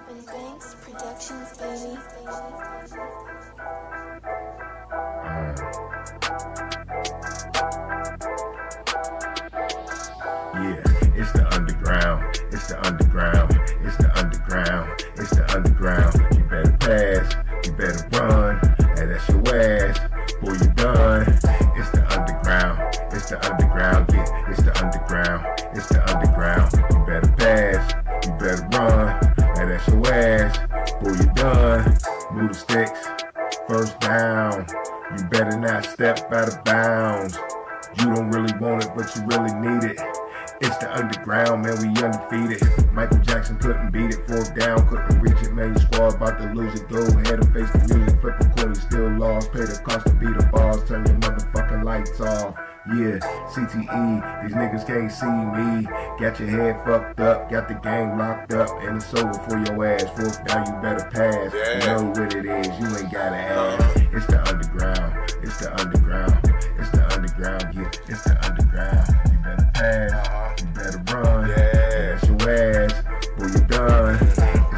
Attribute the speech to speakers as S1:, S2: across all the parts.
S1: Urban Banks Productions, baby.
S2: Yeah, it's the underground, it's the underground, it's the underground, it's the underground. You better pass, you better run, and that's your ass, boy, you done. It's the underground, yeah, it's the underground, it's the underground. You better pass, you better run, and that's your ass, boy, you done. Move the sticks, first down. You better not step out of bounds. You don't really want it, but you really need it. It's the underground, man, we undefeated. Michael Jackson couldn't beat it, fourth down, couldn't reach it, man, your squad about to lose it. Go ahead and face the music, flip the coin, you still lost. Pay the cost to beat the bars, turn your motherfucking lights off. Yeah, CTE, these niggas can't see me. Got your head fucked up, got the game locked up, and it's over for your ass. Fourth down, you better pass. You know what it is, you ain't gotta ask. It's the underground, it's the underground, it's the underground, yeah, it's the underground. You better pass, you better run, and that's your ass, boy, you done. It's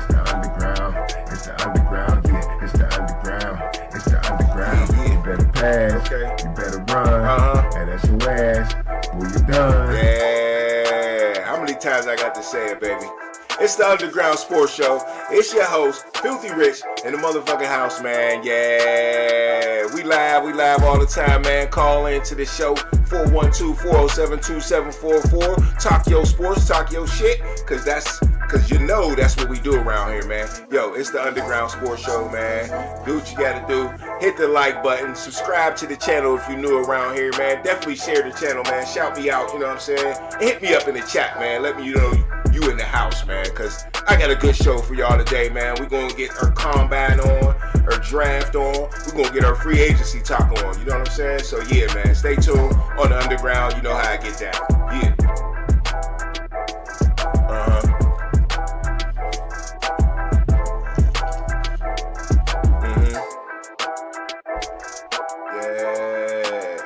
S2: the underground, it's the underground, yeah, it's the underground, it's the underground. You better pass, you better run, and that's your ass, boy, you done.
S3: Yeah, how many times I got to say it, baby? It's the Underground Sports Show. It's your host, Filthy Rich, in the motherfucking house, man. Yeah, we live all the time, man. Call into the show, 412-407-2744. Talk your sports, talk your shit, cause you know that's what we do around here, man. Yo, it's the Underground Sports Show, man. Do what you gotta do. Hit the like button. Subscribe to the channel if you're new around here, man. Definitely share the channel, man. Shout me out, you know what I'm saying? And hit me up in the chat, man. Let me know you in the house, man, because I got a good show for y'all today, man. We're going to get our combine on, our draft on. We're going to get our free agency talk on, you know what I'm saying? So, yeah, man, stay tuned on the Underground. You know how I get down. Yeah. Yeah.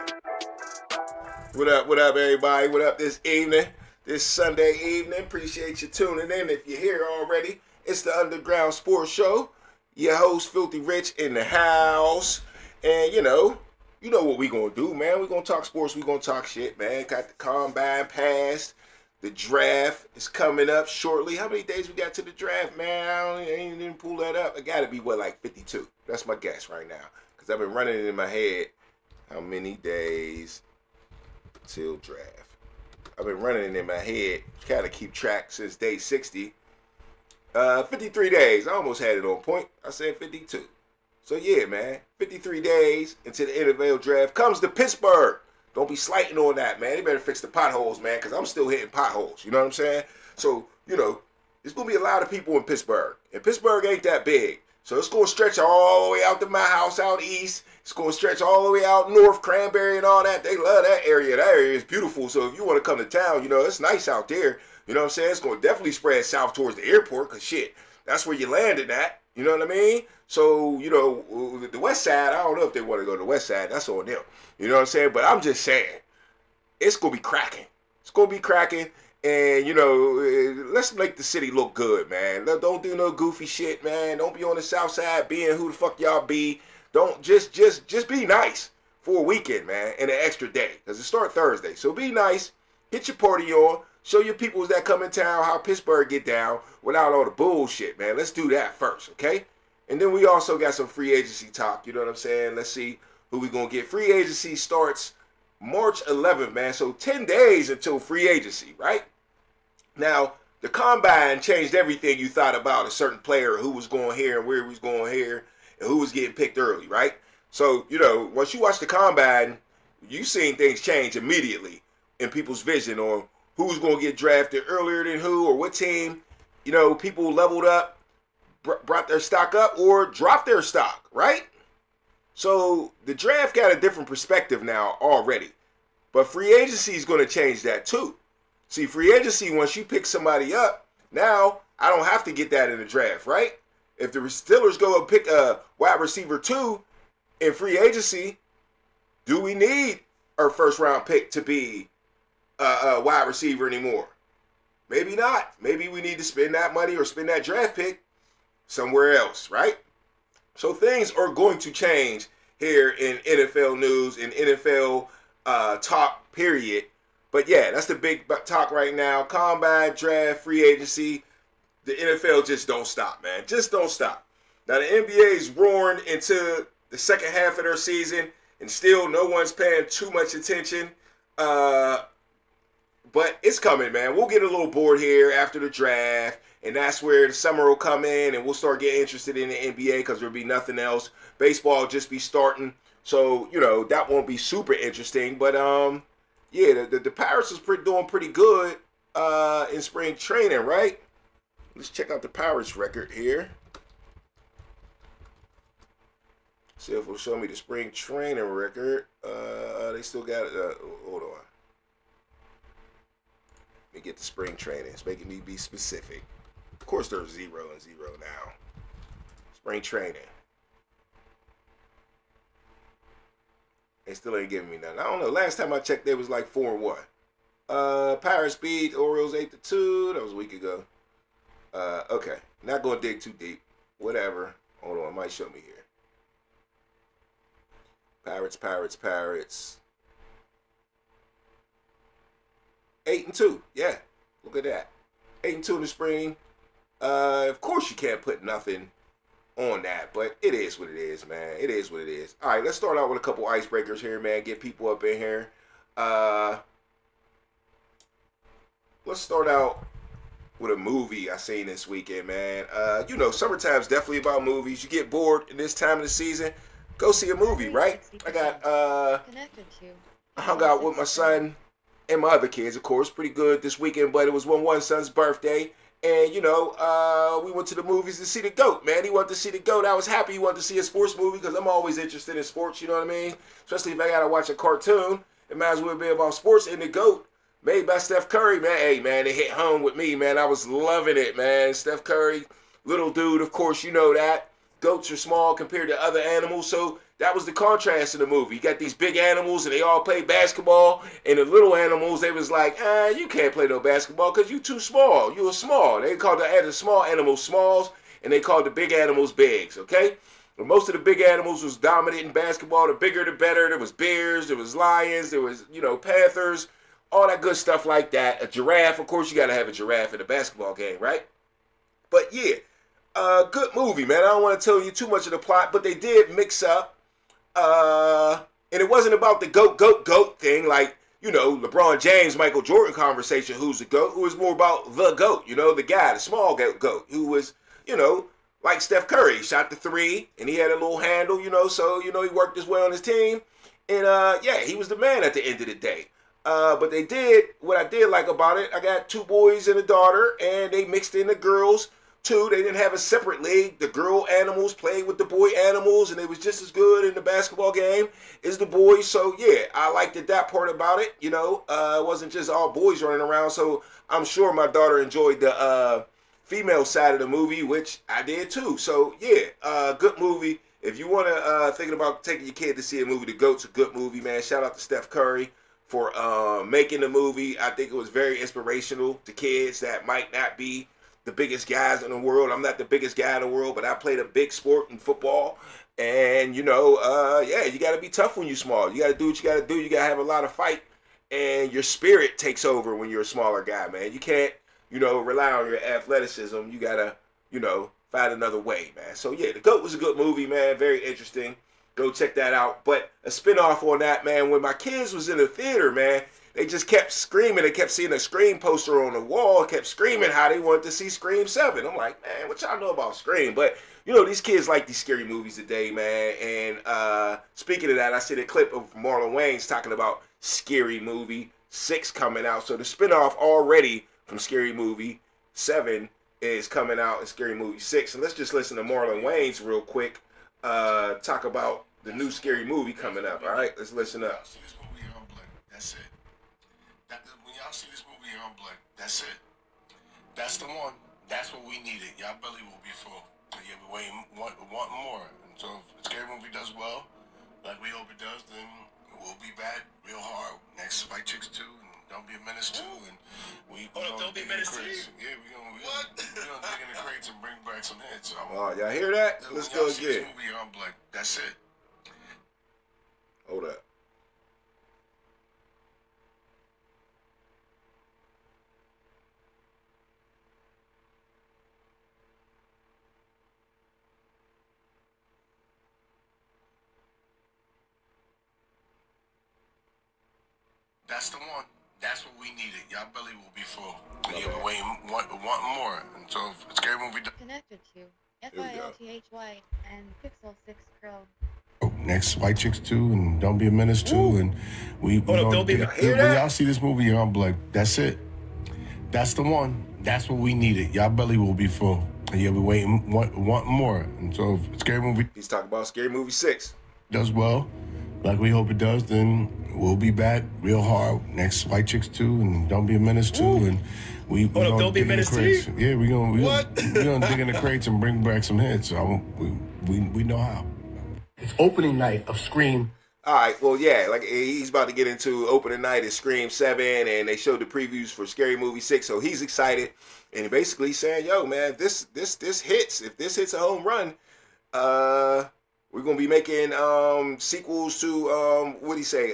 S3: What up, everybody? What up this evening? This Sunday evening. Appreciate you tuning in. If you're here already, it's the Underground Sports Show. Your host, Filthy Rich, in the house. And you know what we gonna do, man. We gonna talk sports. We gonna talk shit, man. Got the combine passed. The draft is coming up shortly. How many days we got to the draft, man? I ain't even pull that up. It gotta be, like 52. That's my guess right now. Because I've been running it in my head. How many days till draft? I've been running it in my head, kind of keep track since day 60. 53 days. I almost had it on point. I said 52. So yeah, man, 53 days until the NFL draft comes to Pittsburgh. Don't be slighting on that, man. They better fix the potholes, man, because I'm still hitting potholes. You know what I'm saying? So, there's going to be a lot of people in Pittsburgh. And Pittsburgh ain't that big. So it's going to stretch all the way out to my house out east. It's going to stretch all the way out north, Cranberry and all that. They love that area. That area is beautiful. So if you want to come to town, it's nice out there. You know what I'm saying? It's going to definitely spread south towards the airport because, shit, that's where you landed at. You know what I mean? So, the west side, I don't know if they want to go to the west side. That's on them. You know what I'm saying? But I'm just saying, it's going to be cracking. It's going to be cracking. And, let's make the city look good, man. Don't do no goofy shit, man. Don't be on the south side being who the fuck y'all be. Don't just be nice for a weekend, man, and an extra day. Because it starts Thursday. So be nice. Get your party on. Show your peoples that come in town how Pittsburgh get down without all the bullshit, man. Let's do that first, okay? And then we also got some free agency talk. You know what I'm saying? Let's see who we going to get. Free agency starts March 11th, man. So 10 days until free agency, right? Now, the combine changed everything you thought about a certain player, who was going here and where he was going here, and who was getting picked early, right? So, once you watch the combine, you seen things change immediately in people's vision on who's going to get drafted earlier than who or what team. People leveled up, brought their stock up, or dropped their stock, right? So the draft got a different perspective now already. But free agency is going to change that too. See, free agency, once you pick somebody up, now I don't have to get that in the draft, right? If the Steelers go and pick a wide receiver 2 in free agency, do we need our first round pick to be a wide receiver anymore? Maybe not. Maybe we need to spend that money or spend that draft pick somewhere else, right? So things are going to change here in NFL news, in NFL talk, period. But yeah, that's the big talk right now. Combine, draft, free agency. The NFL just don't stop, man. Just don't stop. Now the NBA is roaring into the second half of their season, and still no one's paying too much attention. But it's coming, man. We'll get a little bored here after the draft, and that's where the summer will come in, and we'll start getting interested in the NBA because there'll be nothing else. Baseball will just be starting, so that won't be super interesting. But yeah, the Pirates is doing pretty good in spring training, right? Let's check out the Pirates record here. See if it'll show me the spring training record. They still got it. Hold on. Let me get the spring training. It's making me be specific. Of course, there's 0-0 now. Spring training. They still ain't giving me nothing. I don't know. Last time I checked, they was like 4-1. Pirates beat Orioles 8-2. That was a week ago. Okay. Not going to dig too deep. Whatever. Hold on. It might show me here. Pirates. 8-2. Yeah. Look at that. 8-2 in the spring. Of course you can't put nothing on that, but it is what it is, man. It is what it is. All right, let's start out with a couple icebreakers here, man. Get people up in here. Let's start out with a movie I seen this weekend, man. Summertime's definitely about movies. You get bored in this time of the season, go see a movie, right? I hung out with my son and my other kids, of course, pretty good this weekend, but it was one son's birthday. And, we went to the movies to see the GOAT, man. He wanted to see the GOAT. I was happy he wanted to see a sports movie because I'm always interested in sports, you know what I mean? Especially if I got to watch a cartoon. It might as well be about sports. And the GOAT, made by Steph Curry, man. Hey, man, it hit home with me, man. I was loving it, man. Steph Curry, little dude, of course, you know that. Goats are small compared to other animals, so that was the contrast in the movie. You got these big animals, and they all play basketball, and the little animals, they was like, you can't play no basketball because you too small. You are small. They called the small animals smalls, and they called the big animals bigs, okay? But most of the big animals was dominant in basketball. The bigger, the better. There was bears, there was lions, there was, panthers, all that good stuff like that. A giraffe, of course, you got to have a giraffe in a basketball game, right? But, yeah. Good movie, man. I don't want to tell you too much of the plot, but they did mix up. And it wasn't about the GOAT thing, like, LeBron James, Michael Jordan conversation, who's the GOAT. It was more about the GOAT, the guy, the small GOAT, who was, like Steph Curry, shot the three, and he had a little handle, so, he worked his way on his team. And, he was the man at the end of the day. But they did, what I did like about it, I got 2 boys and a daughter, and they mixed in the girls. 2, they didn't have a separate league. The girl animals played with the boy animals, and it was just as good in the basketball game as the boys. So, yeah, I liked that part about it. It wasn't just all boys running around. So, I'm sure my daughter enjoyed the female side of the movie, which I did too. So, yeah, good movie. If you want to thinking about taking your kid to see a movie, The GOAT's a good movie, man. Shout out to Steph Curry for making the movie. I think it was very inspirational to kids that might not be the biggest guys in the world. I'm not the biggest guy in the world, but I played a big sport in football. And, you got to be tough when you're small. You got to do what you got to do. You got to have a lot of fight. And your spirit takes over when you're a smaller guy, man. You can't, rely on your athleticism. You got to, find another way, man. So, yeah, The GOAT was a good movie, man. Very interesting. Go check that out. But a spinoff on that, man, when my kids was in the theater, man, they just kept screaming. They kept seeing a Scream poster on the wall, kept screaming how they wanted to see Scream 7. I'm like, man, what y'all know about Scream? But, these kids like these scary movies today, man. And speaking of that, I see a clip of Marlon Wayans talking about Scary Movie 6 coming out. So the spinoff already from Scary Movie 7 is coming out in Scary Movie 6. And let's just listen to Marlon Wayans real quick talk about the new Scary Movie coming up. All right, let's listen up.
S4: That's it. When y'all see this movie on Blood, that's it. That's the one. That's what we needed. Y'all belly will be full. Yeah, we want more. And so if Scary Movie does well, like we hope it does, then we'll be back real hard next Spike Chicks 2. And Don't Be a Menace 2, and we
S5: Don't Be a Menace 2?
S4: Yeah, we gonna dig in the crates and bring back some hits.
S3: Oh, y'all hear that? Let's go
S4: See this
S3: again.
S4: movie, I'm like, that's it.
S3: Hold up.
S4: That's the one. That's what we needed. Y'all belly will be full. And you'll be waiting, wanting more. And so if it's a scary movie.
S6: Connected to
S3: we go.
S6: FILTHY and Pixel 6 Pro.
S4: Next, White Chicks 2 and Don't Be a Menace 2. And
S5: Don't Be a Menace.
S3: Hear
S4: when
S3: that?
S4: y'all see this movie, I'm like, that's it. That's the one. That's what we needed. Y'all belly will be full. And you'll be waiting, wanting more. And so if it's a scary movie
S3: He's talking about Scary Movie 6.
S4: does well, like we hope it does, then we'll be back real hard. Next, White Chicks 2 and Don't Be a Menace 2. And we gonna
S5: Don't Be a
S4: dig in the
S5: Menace 2?
S4: crates. Yeah, we gonna dig in the crates and bring back some hits. So we know how. It's opening night of Scream.
S3: All right, well, yeah, like he's about to get into opening night at Scream 7, and they showed the previews for Scary Movie 6, so he's excited, and basically saying, yo, man, this hits. If this hits a home run, we're going to be making sequels to, what do you say,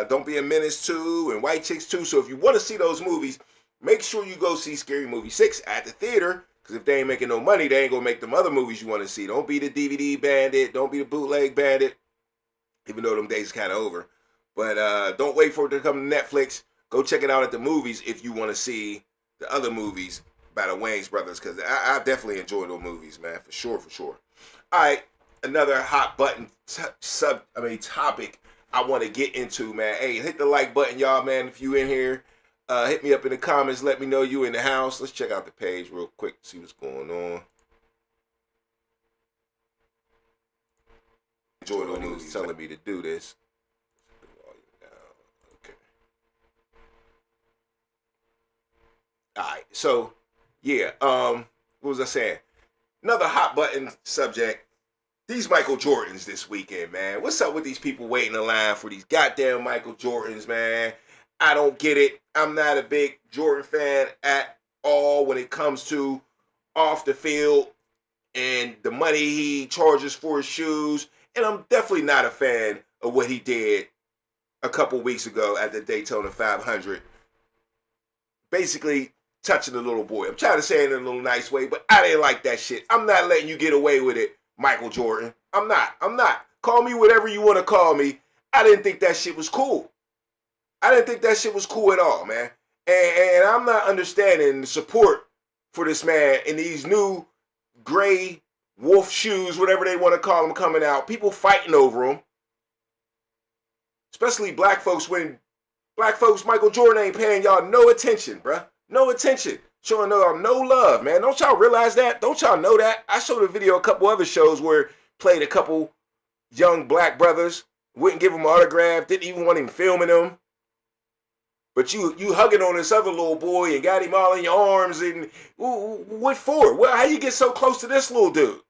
S3: Don't Be a Menace 2 and White Chicks 2, so if you want to see those movies, make sure you go see Scary Movie 6 at the theater, because if they ain't making no money, they ain't going to make them other movies you want to see. Don't be the DVD bandit, don't be the bootleg bandit. Even though them days kind of over. But don't wait for it to come to Netflix. Go check it out at the movies if you want to see the other movies by the Wayans brothers. Because I definitely enjoy those movies, man. For sure, for sure. All right. Another hot button topic I want to get into, man. Hey, hit the like button, y'all, man. If you in here, hit me up in the comments. Let me know you in the house. Let's check out the page real quick. See what's going on. Enjoy the news telling me to do this. Okay. Alright, so yeah, what was I saying? Another hot button subject. These Michael Jordans this weekend, man. What's up with these people waiting in line for these goddamn Michael Jordans, man? I don't get it. I'm not a big Jordan fan at all when it comes to off the field and the money he charges for his shoes. And I'm definitely not a fan of what he did a couple weeks ago at the Daytona 500. Basically, touching the little boy. I'm trying to say it in a little nice way, but I didn't like that shit. I'm not letting you get away with it, Michael Jordan. I'm not. Call me whatever you want to call me. I didn't think that shit was cool. I didn't think that shit was cool at all, man. And I'm not understanding the support for this man in these new gray wolf shoes, whatever they want to call them, coming out. People fighting over them. Especially black folks, when black folks, Michael Jordan ain't paying y'all no attention, bruh. No attention. Showing y'all no love, man. Don't y'all realize that? Don't y'all know that? I showed a video a couple other shows where played a couple young black brothers, wouldn't give them an autograph, didn't even want him filming them. But you hugging on this other little boy and got him all in your arms, and what for? Well, how you get so close to this little dude?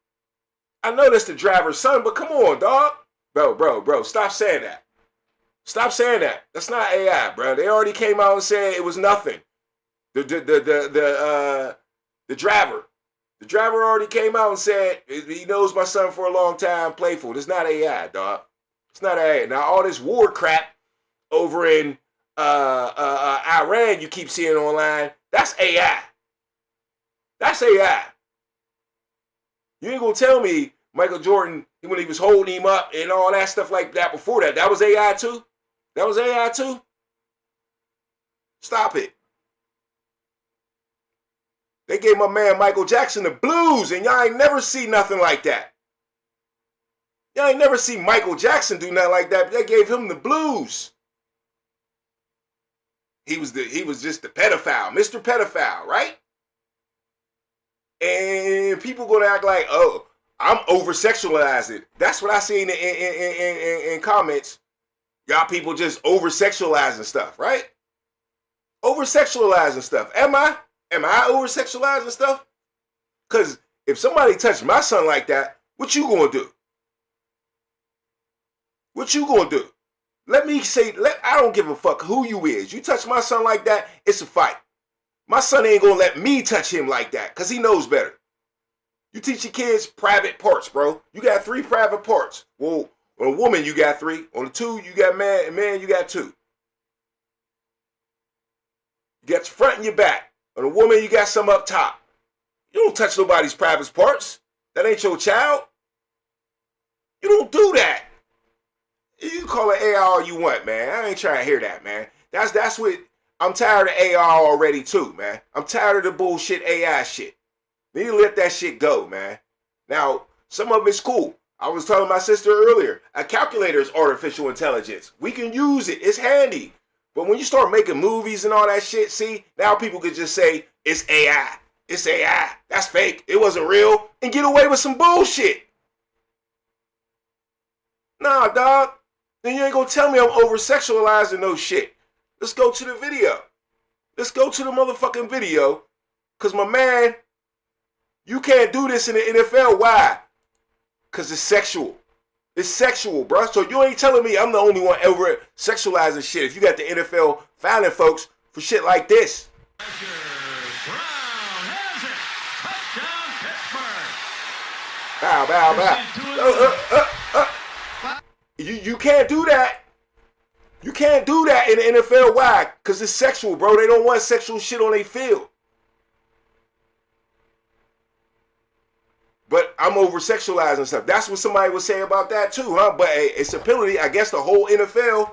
S3: I know that's the driver's son, but come on, dog. Bro, stop saying that. Stop saying that. That's not AI, bro. They already came out and said it was nothing. The driver already came out and said he knows my son for a long time, playful. It's not AI, dog. It's not AI. Now all this war crap over in Iran you keep seeing online, that's AI. That's AI. You ain't gonna tell me Michael Jordan, when he was holding him up and all that stuff like that before that was AI too? That was AI too? Stop it. They gave my man Michael Jackson the blues, and y'all ain't never see nothing like that. Y'all ain't never see Michael Jackson do nothing like that, but they gave him the blues. He was just the pedophile, Mr. Pedophile, right? And people gonna act like, oh, I'm over-sexualizing. That's what I seen in comments. Y'all people just over-sexualizing stuff, right? Over-sexualizing stuff. Am I over-sexualizing stuff? Because if somebody touched my son like that, what you gonna do? What you gonna do? I don't give a fuck who you is. You touch my son like that, it's a fight. My son ain't gonna let me touch him like that, because he knows better. You teach your kids private parts, bro. You got 3 private parts. Well, on a woman, you got 3. On a 2, you got man, and man, you got 2. You got your front and your back. On a woman, you got some up top. You don't touch nobody's private parts. That ain't your child. You don't do that. You call it AR all you want, man. I ain't trying to hear that, man. That's what, I'm tired of AR already too, man. I'm tired of the bullshit AI shit. Need to let that shit go, man. Now, some of it's cool. I was telling my sister earlier, a calculator is artificial intelligence. We can use it. It's handy. But when you start making movies and all that shit, see, now people could just say, it's AI. It's AI. That's fake. It wasn't real. And get away with some bullshit. Nah, dog. Then you ain't gonna tell me I'm over-sexualizing no shit. Let's go to the video. Let's go to the motherfucking video. Because my man, you can't do this in the NFL. Why? Because it's sexual. It's sexual, bro. So you ain't telling me I'm the only one ever sexualizing shit if you got the NFL fouling folks for shit like this.
S5: Brown has it. Touchdown, Pittsburgh.
S3: Bow. You can't do that. You can't do that in the NFL. Why? Because it's sexual, bro. They don't want sexual shit on their field. But I'm over-sexualizing stuff. That's what somebody was saying about that too, huh? But it's a penalty. I guess the whole NFL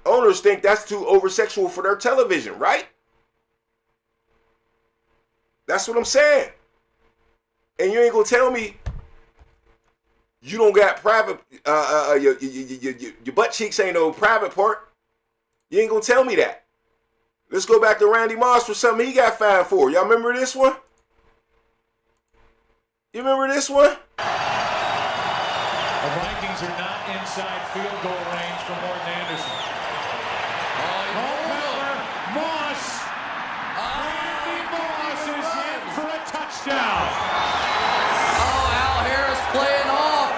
S3: owners think that's too over-sexual for their television, right? That's what I'm saying. And you ain't gonna tell me you don't got private, your butt cheeks ain't no private part. You ain't gonna tell me that. Let's go back to Randy Moss for something he got fined for. Y'all remember this one? You remember this one?
S5: The Vikings are not inside field goal range for Morton Anderson. Moss. Randy Moss is in for a touchdown.
S7: Oh, Al Harris playing off.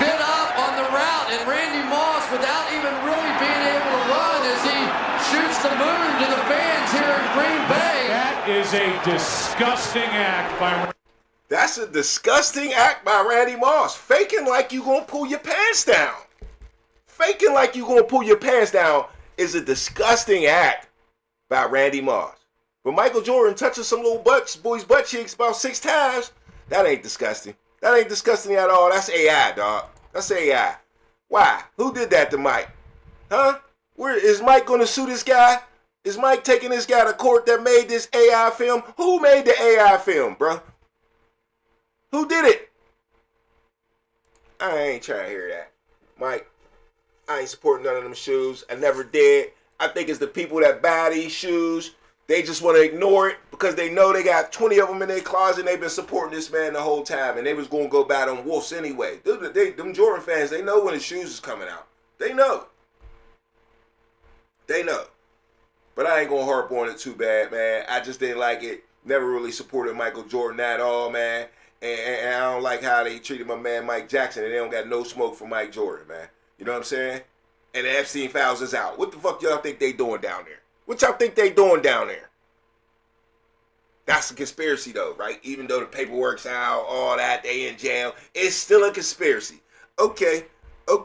S7: Bit up on the route, and Randy Moss, without even really being able to run, as he shoots the moon to the fans here in Green Bay.
S5: That is a disgusting act by.
S3: That's a disgusting act by Randy Moss. Faking like you gonna pull your pants down. Faking like you gonna pull your pants down is a disgusting act by Randy Moss. But Michael Jordan touches some little boy's butt cheeks about 6 times. That ain't disgusting. That ain't disgusting at all. That's AI, dog. That's AI. Why? Who did that to Mike? Huh? Where is Mike gonna sue this guy? Is Mike taking this guy to court that made this AI film? Who made the AI film, bruh? Who did it? I ain't trying to hear that. Mike, I ain't supporting none of them shoes. I never did. I think it's the people that buy these shoes. They just want to ignore it because they know they got 20 of them in their closet and they've been supporting this man the whole time. And they was going to go buy them Wolves anyway. Them Jordan fans, they know when the shoes is coming out. They know. They know. But I ain't going to harp on it too bad, man. I just didn't like it. Never really supported Michael Jordan at all, man. And I don't like how they treated my man Mike Jackson, and they don't got no smoke for Mike Jordan, man. You know what I'm saying? And the Epstein files is out. What the fuck y'all think they doing down there? What y'all think they doing down there? That's a conspiracy, though, right? Even though the paperwork's out, all that, they in jail, it's still a conspiracy. Okay. All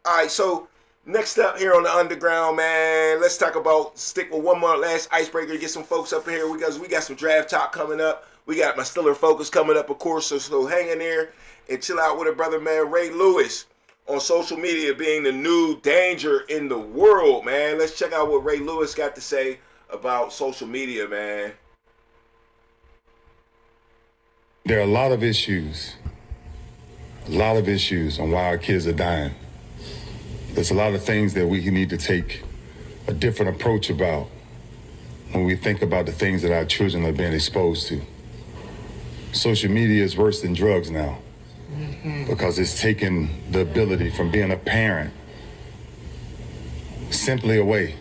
S3: right, so next up here on the Underground, man, let's stick with one more last icebreaker, get some folks up in here because we got some draft talk coming up. We got my Stiller Focus coming up, of course, so hang in there and chill out with a brother, man, Ray Lewis, on social media being the new danger in the world, man. Let's check out what Ray Lewis got to say about social media, man.
S8: There are a lot of issues on why our kids are dying. There's a lot of things that we need to take a different approach about when we think about the things that our children are being exposed to. Social media is worse than drugs now because it's taken the ability from being a parent simply away.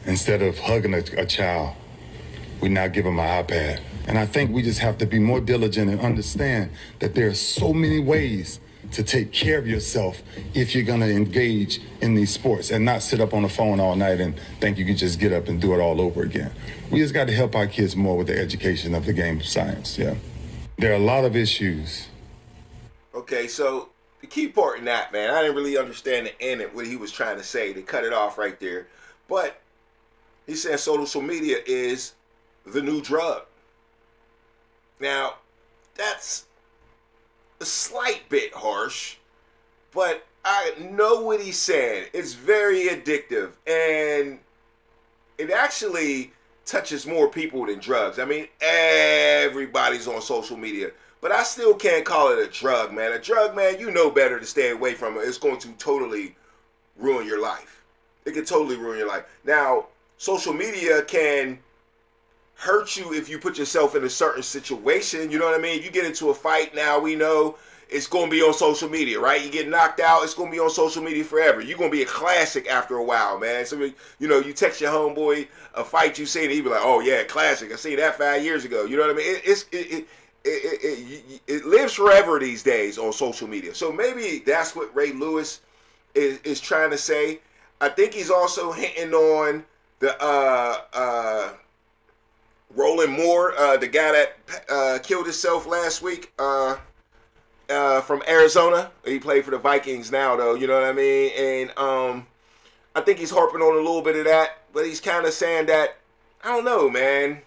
S8: Instead of hugging a child, we now give them an iPad. And I think we just have to be more diligent and understand that there are so many ways to take care of yourself if you're going to engage in these sports and not sit up on the phone all night and think you can just get up and do it all over again. We just got to help our kids more with the education of the game of science, yeah. There are a lot of issues.
S3: Okay, so the key part in that, man, I didn't really understand the end of what he was trying to say. They cut it off right there. But he said social media is the new drug. Now, that's a slight bit harsh, but I know what he said. It's very addictive, and it actually touches more people than drugs. I mean, everybody's on social media, but I still can't call it a drug, man. A drug, man, you know better to stay away from it. It's going to totally ruin your life. It can totally ruin your life. Now, social media can hurt you if you put yourself in a certain situation. You know what I mean? You get into a fight now, we know it's going to be on social media, right? You get knocked out, it's going to be on social media forever. You're going to be a classic after a while, man. So, you know, you text your homeboy a fight you seen, and he be like, oh, yeah, classic. I seen that 5 years ago. You know what I mean? It lives forever these days on social media. So maybe that's what Ray Lewis is trying to say. I think he's also hitting on the Roland Moore, the guy that killed himself last week from Arizona. He played for the Vikings now, though. You know what I mean? And I think he's harping on a little bit of that, but he's kind of saying that, I don't know, man.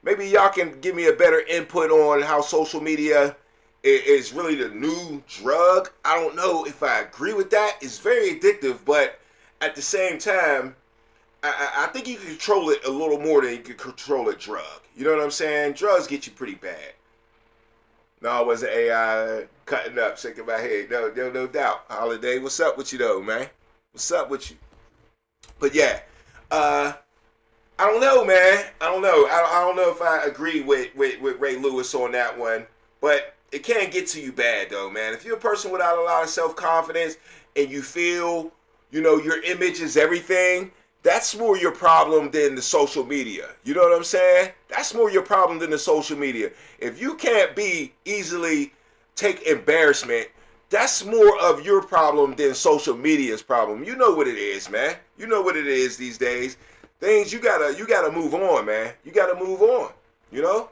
S3: Maybe y'all can give me a better input on how social media is really the new drug. I don't know if I agree with that. It's very addictive, but at the same time, I think you can control it a little more than you can control a drug. You know what I'm saying? Drugs get you pretty bad. No, it wasn't AI cutting up, shaking my head. No doubt. Holiday, what's up with you though, man? What's up with you? But yeah, I don't know, man. I don't know. I don't know if I agree with Ray Lewis on that one. But it can get to you bad though, man. If you're a person without a lot of self-confidence and you feel, you know, your image is everything, that's more your problem than the social media. You know what I'm saying? That's more your problem than the social media. If you can't be easily take embarrassment, that's more of your problem than social media's problem. You know what it is, man. You know what it is these days. Things you gotta move on, man. You gotta move on. You know?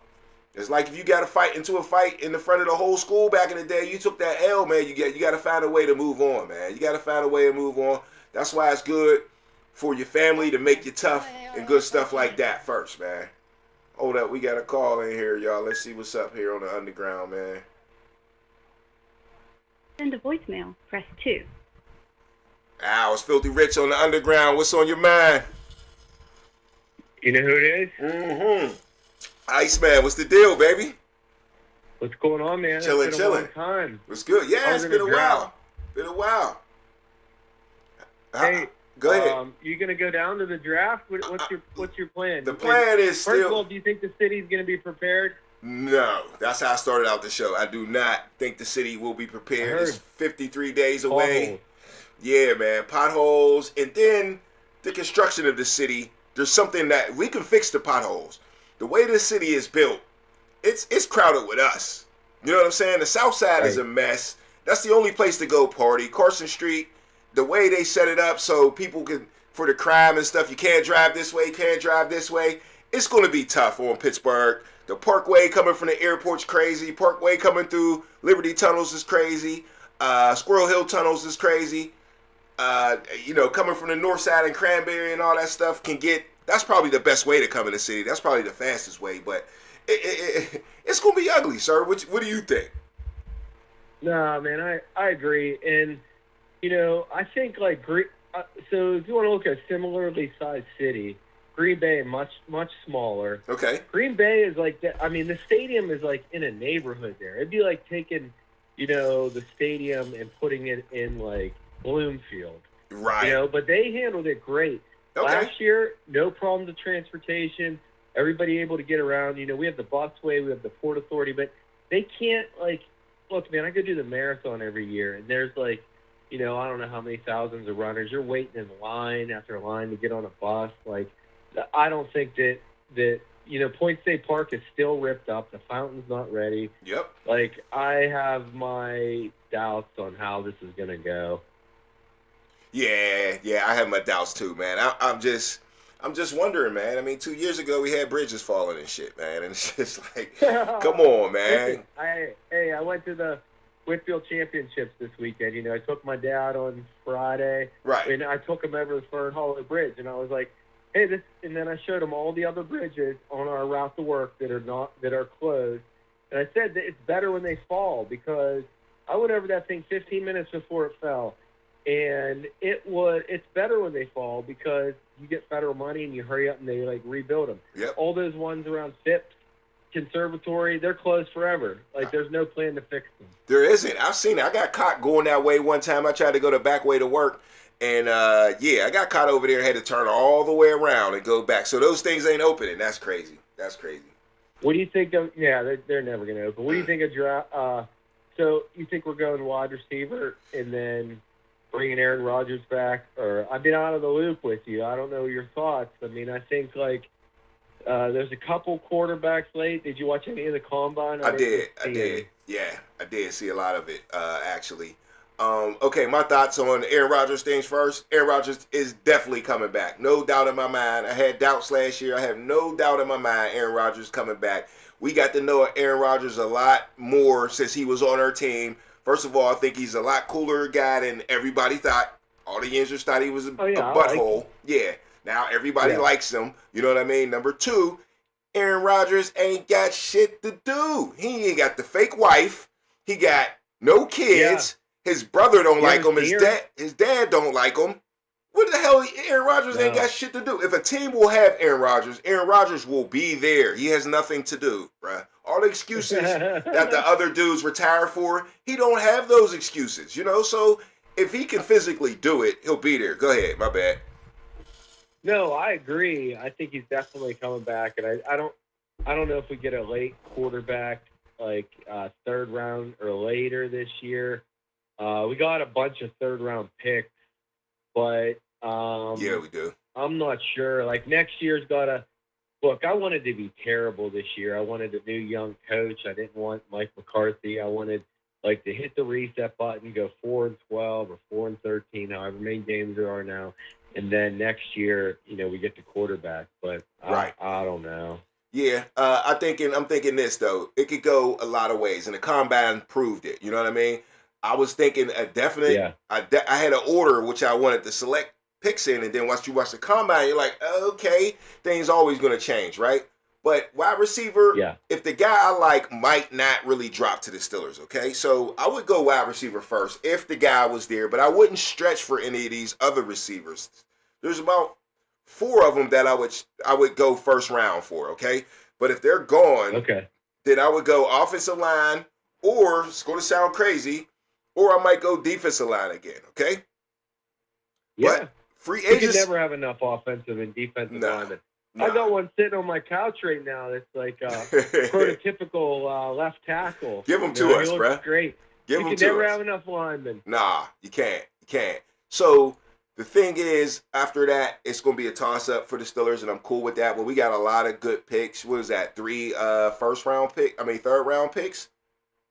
S3: It's like if you got to fight into a fight in the front of the whole school back in the day, you took that L, man. You got to find a way to move on, man. You got to find a way to move on. That's why it's good for your family to make you tough and good stuff like that first, man. Hold up, we got a call in here, y'all. Let's see what's up here on the underground, man.
S9: Send a voicemail. Press 2.
S3: It's Filthy Rich on the underground. What's on your mind?
S10: You know who it is?
S3: Mm-hmm. Iceman, what's the deal, baby?
S10: What's going on, man?
S3: Chilling.
S10: It's been a long time.
S3: What's good? Yeah, it's been a while.
S10: Hey,
S3: go ahead.
S10: You gonna go down to the draft? What's your plan?
S3: The plan is
S10: first of all, do you think the city's gonna be prepared?
S3: No, that's how I started out the show. I do not think the city will be prepared. It's 53 days away.
S10: Potholes.
S3: Yeah, man, potholes, and then the construction of the city. There's something that we can fix the potholes. The way this city is built, it's crowded with us. You know what I'm saying? The South Side is a mess. That's the only place to go party. Carson Street, the way they set it up so people can, for the crime and stuff, you can't drive this way, can't drive this way. It's going to be tough on Pittsburgh. The Parkway coming from the airport's crazy. Parkway coming through Liberty Tunnels is crazy. Squirrel Hill Tunnels is crazy. Coming from the north side and Cranberry and all that stuff that's probably the best way to come in the city. That's probably the fastest way, but it's going to be ugly, sir. What do you think?
S10: Nah, man, I agree. And, I think, so if you want to look at a similarly sized city, Green Bay, much, much smaller.
S3: Okay.
S10: Green Bay is the stadium is like in a neighborhood there. It'd be like taking, the stadium and putting it in, Bloomfield.
S3: Right.
S10: But they handled it great.
S3: Okay.
S10: Last year, no problem with transportation. Everybody able to get around. We have the busway, we have the Port Authority, but they can't, look, man, I go do the marathon every year, and there's, I don't know how many thousands of runners. You're waiting in line after line to get on a bus. I don't think that Point State Park is still ripped up. The fountain's not ready.
S3: Yep.
S10: Like, I have my doubts on how this is going to go.
S3: Yeah, I have my doubts too, man. I'm just wondering, man. I mean, 2 years ago we had bridges falling and shit, man, and it's just like, come on, man.
S10: Listen, I went to the Whitfield Championships this weekend. I took my dad on Friday,
S3: Right.
S10: and I took him over the Fern Hollow Bridge, and I was like, hey, this, and then I showed him all the other bridges on our route to work that are closed, and I said that it's better when they fall because I went over that thing 15 minutes before it fell. And it's better when they fall because you get federal money and you hurry up and they rebuild them.
S3: Yep.
S10: All those ones around Phipps Conservatory, they're closed forever. There's no plan to fix them.
S3: There isn't. I've seen it. I got caught going that way one time. I tried to go the back way to work, and I got caught over there. Had to turn all the way around and go back. So those things ain't opening. That's crazy.
S10: What do you think of? Yeah, they're never going to open. What do you think of draft? So you think we're going wide receiver and then bringing Aaron Rodgers back? Or I've been out of the loop with you. I don't know your thoughts. I mean, I think there's a couple quarterbacks late. Did you watch any of the combine?
S3: I did. Yeah, I did see a lot of it, actually. Okay, my thoughts on Aaron Rodgers things first. Aaron Rodgers is definitely coming back. No doubt in my mind. I had doubts last year. I have no doubt in my mind Aaron Rodgers coming back. We got to know Aaron Rodgers a lot more since he was on our team. First of all, I think he's a lot cooler guy than everybody thought. All the Yingers thought he was a butthole. Now everybody likes him. You know what I mean? Number two, Aaron Rodgers ain't got shit to do. He ain't got the fake wife. He got no kids. Yeah. His brother don't like him. His dad don't like him. What the hell? Aaron Rodgers ain't got shit to do. If a team will have Aaron Rodgers will be there. He has nothing to do, bruh. All the excuses that the other dudes retire for, he don't have those excuses, So if he can physically do it, he'll be there. Go ahead. My bad.
S10: No, I agree. I think he's definitely coming back, and I don't know if we get a late quarterback third round or later this year. We got a bunch of third round picks, but
S3: yeah, we do.
S10: I'm not sure. Next year's got to look. I wanted to be terrible this year. I wanted a new young coach. I didn't want Mike McCarthy. I wanted to hit the reset button, go 4-12 or 4-13, however many games there are now. And then next year, we get the quarterback, but I don't know.
S3: Yeah, I'm thinking this though. It could go a lot of ways, and the combine proved it. You know what I mean? I was thinking a definite. Yeah. I had an order which I wanted to select picks in, and then once you watch the combine, you're like, okay, things always going to change, right? But wide receiver, if the guy I like might not really drop to the Steelers, okay? So I would go wide receiver first if the guy was there, but I wouldn't stretch for any of these other receivers. There's about 4 of them that I would go first round for, okay? But if they're gone, then I would go offensive line, or it's going to sound crazy, or I might go defensive line again, okay?
S10: Yeah.
S3: But free agents,
S10: you can never have enough offensive and defensive linemen. I got one sitting on my couch right now that's like a prototypical left tackle.
S3: Give them to us, bro.
S10: Great.
S3: Give them to us.
S10: You can never have enough linemen.
S3: Nah, you can't. So the thing is, after that, it's going to be a toss-up for the Steelers, and I'm cool with that. But we got a lot of good picks. What is that? 3 third-round picks?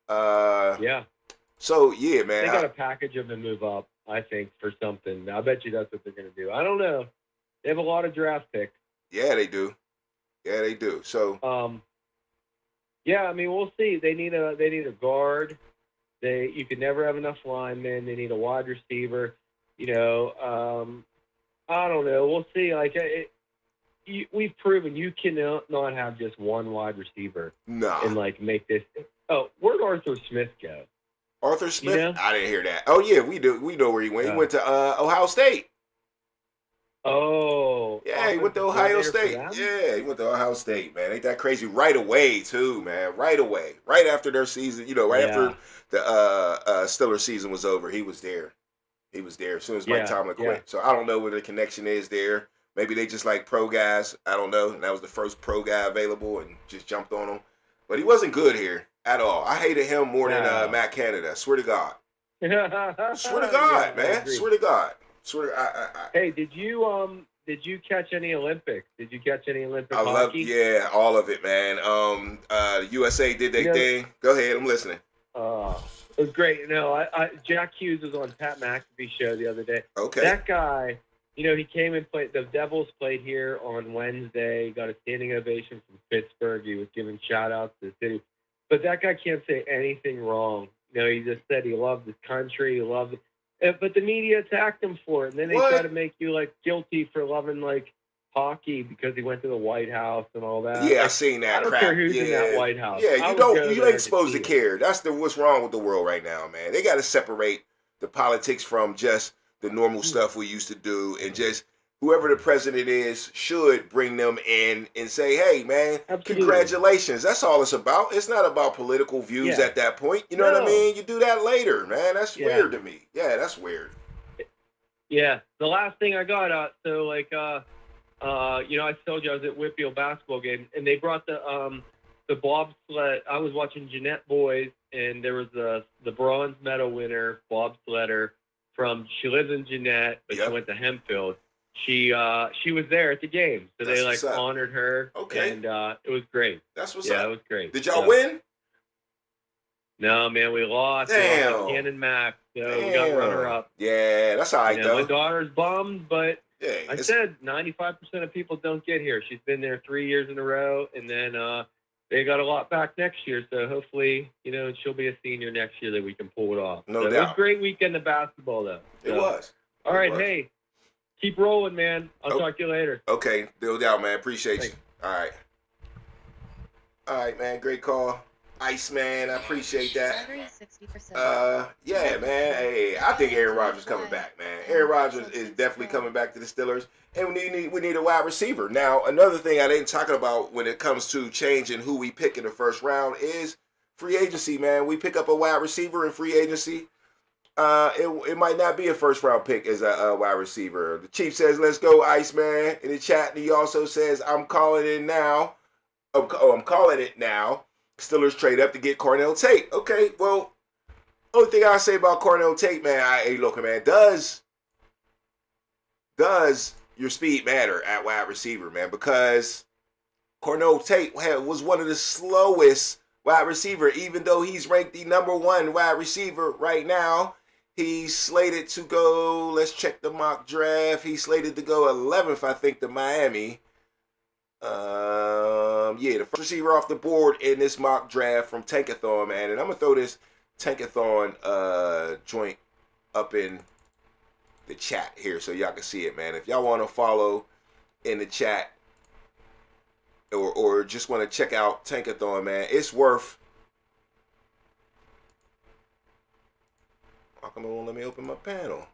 S10: Yeah.
S3: So, yeah, man.
S10: They got to package them and move up, I think, for something. I bet you that's what they're going to do. I don't know. They have a lot of draft picks.
S3: Yeah, they do. So,
S10: yeah, I mean, we'll see. They need a guard. You can never have enough linemen. They need a wide receiver. I don't know. We'll see. We've proven you cannot have just one wide receiver.
S3: No.
S10: And make this. Oh, where'd Arthur Smith go?
S3: Arthur Smith? I didn't hear that. Oh yeah, we do. We know where he went. He went to Ohio State.
S10: Oh.
S3: Yeah, he went to Ohio State. Yeah, he went to Ohio State, man. Ain't that crazy? Right away, too, man. Right away. Right after their season, after the Steelers season was over, he was there. As soon as Mike Tomlin quit. So I don't know where the connection is there. Maybe they just like pro guys. I don't know. And that was the first pro guy available and just jumped on him. But he wasn't good here at all. I hated him more than Matt Canada. Swear to God. Swear to God, man. Swear to God.
S10: Hey, did you did you catch any Olympics? Did you catch any Olympic
S3: I love,
S10: hockey?
S3: yeah, all of it, man. USA did their thing. Go ahead, I'm listening.
S10: It was great. You know, Jack Hughes was on Pat McAfee's show the other day.
S3: Okay.
S10: That guy, you know, he came and played. The Devils played here on Wednesday. Got a standing ovation from Pittsburgh. He was giving shout outs to the city. But that guy can't say anything wrong. You know, he just said he loved his country. He loved it. But the media attacked him for it. And then they try to make you, like, guilty for loving, like, hockey because he went to the White House and all that.
S3: Yeah,
S10: like,
S3: I seen that
S10: I don't
S3: crap.
S10: care who's in that White House.
S3: Yeah, you ain't supposed to care. That's what's wrong with the world right now, man. They got to separate the politics from just the normal stuff we used to do, and just whoever the president is should bring them in and say, hey, man, congratulations. That's all it's about. It's not about political views at that point. You know what I mean? You do that later, man. That's weird to me. Yeah, that's weird.
S10: Yeah. The last thing I got, so, like, you know, I told you I was at Whitfield basketball game, and they brought the bobsled. I was watching Jeanette Boys, and there was the bronze medal winner, bobsledder, she lives in Jeanette, but she went to Hempfield. She was there at the game, so they like honored her.
S3: Okay,
S10: and it was great.
S3: That's what's
S10: up.
S3: up.
S10: Yeah, it was great.
S3: Did y'all win?
S10: No, man, we lost.
S3: Damn.
S10: We lost to Cannon Mac, so we got runner up.
S3: Yeah, that's all right, though.
S10: My daughter's bummed, but
S3: yeah,
S10: I said 95% of people don't get here. She's been there 3 years in a row, and then they got a lot back next year. So hopefully, you know, she'll be a senior next year that we can pull it off.
S3: No
S10: doubt.
S3: It
S10: was a great weekend of basketball, though.
S3: It was.
S10: All right, hey, keep rolling, man. I'll talk to you later.
S3: Okay, no doubt, man. Appreciate you. All right. All right, man. Great call. Ice, man. I appreciate that.
S6: 60%.
S3: Yeah, man. Hey, I think Aaron Rodgers coming back, man. Aaron Rodgers is definitely coming back to the Steelers, and we need a wide receiver. Now, another thing I didn't talk about when it comes to changing who we pick in the first round is free agency, man. We pick up a wide receiver in free agency. It might not be a first round pick as a wide receiver. The Chief says, "Let's go, Iceman," in the chat, and he also says, "I'm calling it now." I'm calling it now. Steelers trade up to get Cornell Tate. Okay, well, only thing I say about Cornell Tate, man, hey, look, man, does your speed matter at wide receiver, man? Because Cornell Tate was one of the slowest wide receiver, even though he's ranked the #1 wide receiver right now. He's slated to go, let's check the mock draft. He's slated to go 11th, I think, to Miami. Yeah, the first receiver off the board in this mock draft from Tankathon, man. And I'm gonna throw this Tankathon joint up in the chat here so y'all can see it, man. If y'all want to follow in the chat or just want to check out Tankathon, man, it's worth. How come it won't let me open my panel?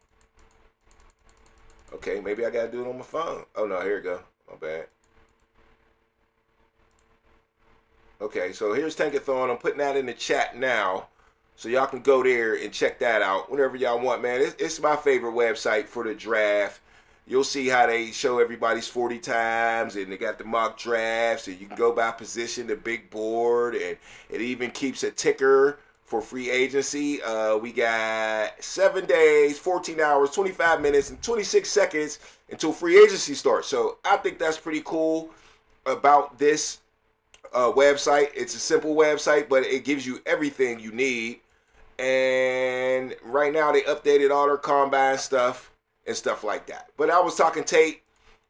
S3: Okay, maybe I gotta do it on my phone. Oh no, here we go. My bad. Okay, so here's Tankathon. I'm putting that in the chat now, so y'all can go there and check that out whenever y'all want, man. It's my favorite website for the draft. You'll see how they show everybody's 40 times, and they got the mock drafts, and you can go by position, the big board, and it even keeps a ticker for free agency. We got 7 days, 14 hours, 25 minutes, and 26 seconds until free agency starts. So I think that's pretty cool about this website. It's a simple website, but it gives you everything you need. And right now they updated all their combine stuff and stuff like that. But I was talking Tate.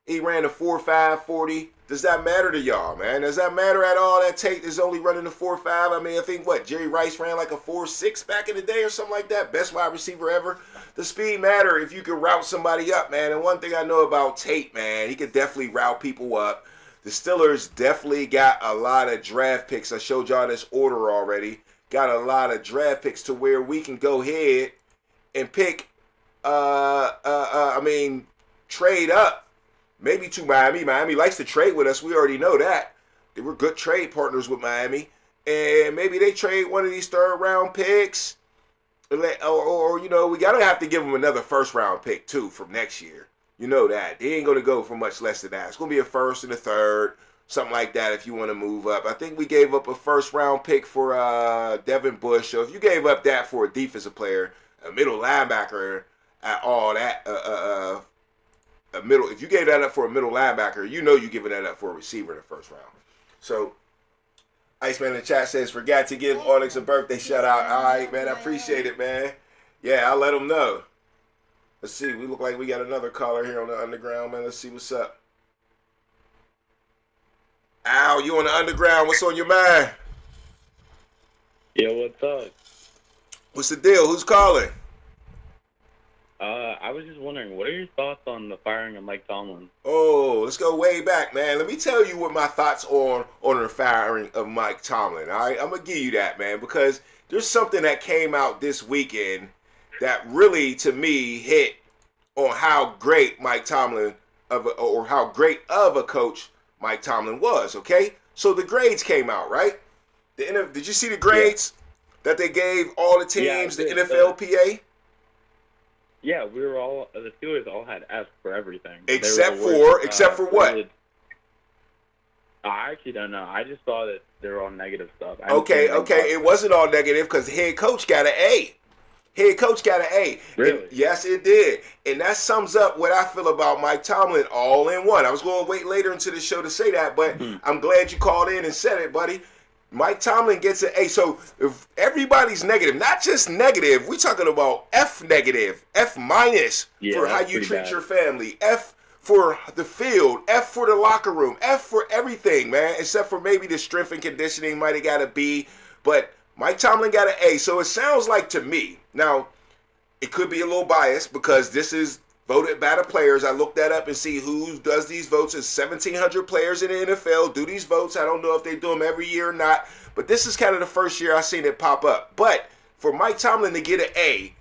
S3: He ran a 4.5 40. Does that matter to y'all, man? Does that matter at all that Tate is only running a 4.5? I mean, I think Jerry Rice ran like a 4.6 back in the day or something like that. Best wide receiver ever. The speed matter if you can route somebody up, man. And one thing I know about Tate, man, he could definitely route people up. The Steelers definitely got a lot of draft picks. I showed y'all this order already. Got a lot of draft picks to where we can go ahead and pick, trade up. Maybe to Miami. Miami likes to trade with us. We already know that. They were good trade partners with Miami. And maybe they trade one of these third-round picks. Or you know, we got to have to give them another first-round pick, too, from next year. You know that. They ain't going to go for much less than that. It's going to be a first and a third, something like that if you want to move up. I think we gave up a first-round pick for Devin Bush. So if you gave up that for a defensive player, a middle linebacker, all that, a middle. If you gave that up for a middle linebacker, you know you're giving that up for a receiver in the first round. So, Iceman in the chat says, forgot to give Onyx a birthday shout out. All right, man, I appreciate it, man. Yeah, I'll let him know. Let's see. We look like we got another caller here on the Underground, man. Let's see what's up. Al, you on the Underground? What's on your mind?
S11: Yo, what's up?
S3: What's the deal? Who's calling?
S11: I was just wondering, what are your thoughts on the firing of Mike Tomlin?
S3: Oh, let's go way back, man. Let me tell you what my thoughts on the firing of Mike Tomlin. All right, I'm gonna give you that, man, because there's something that came out this weekend that really, to me, hit on how great Mike Tomlin or how great of a coach Mike Tomlin was. Okay, so the grades came out, right? Did you see the grades that they gave all the teams, the NFLPA?
S11: Yeah, the Steelers all had F for everything.
S3: Except for what?
S11: I actually don't know. I just saw that they were all negative stuff.
S3: Okay. It wasn't all negative because head coach got an A. Head coach got an A.
S11: Really?
S3: And yes, it did. And that sums up what I feel about Mike Tomlin all in one. I was going to wait later into the show to say that, but I'm glad you called in and said it, buddy. Mike Tomlin gets an A. So if everybody's negative, not just negative, we're talking about F negative, F minus for how you treat your family, F for the field, F for the locker room, F for everything, man, except for maybe the strength and conditioning might have got a B. But Mike Tomlin got an A. So it sounds like to me, now it could be a little biased because this is voted by the players. I looked that up and see who does these votes. It's 1,700 players in the NFL do these votes. I don't know if they do them every year or not, but this is kind of the first year I've seen it pop up. But for Mike Tomlin to get an A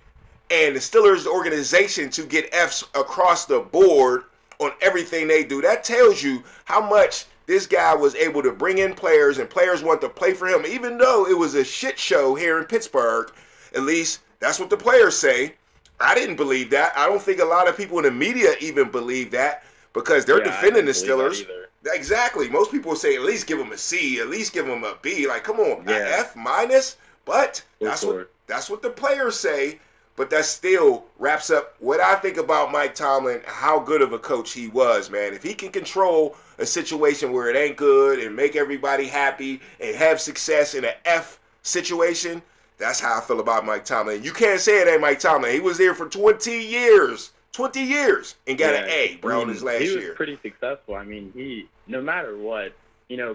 S3: and the Steelers organization to get Fs across the board on everything they do, that tells you how much this guy was able to bring in players and players want to play for him, even though it was a shit show here in Pittsburgh. At least that's what the players say. I didn't believe that. I don't think a lot of people in the media even believe that because they're defending the Steelers. Exactly. Most people say at least give them a C, at least give them a B. Like, come on, an F minus. But that's what the players say. But that still wraps up what I think about Mike Tomlin, how good of a coach he was, man. If he can control a situation where it ain't good and make everybody happy and have success in an F situation, that's how I feel about Mike Tomlin. You can't say it ain't Mike Tomlin. He was there for 20 years, and got an A, bro, in his last year.
S11: He was pretty successful. I mean, no matter what,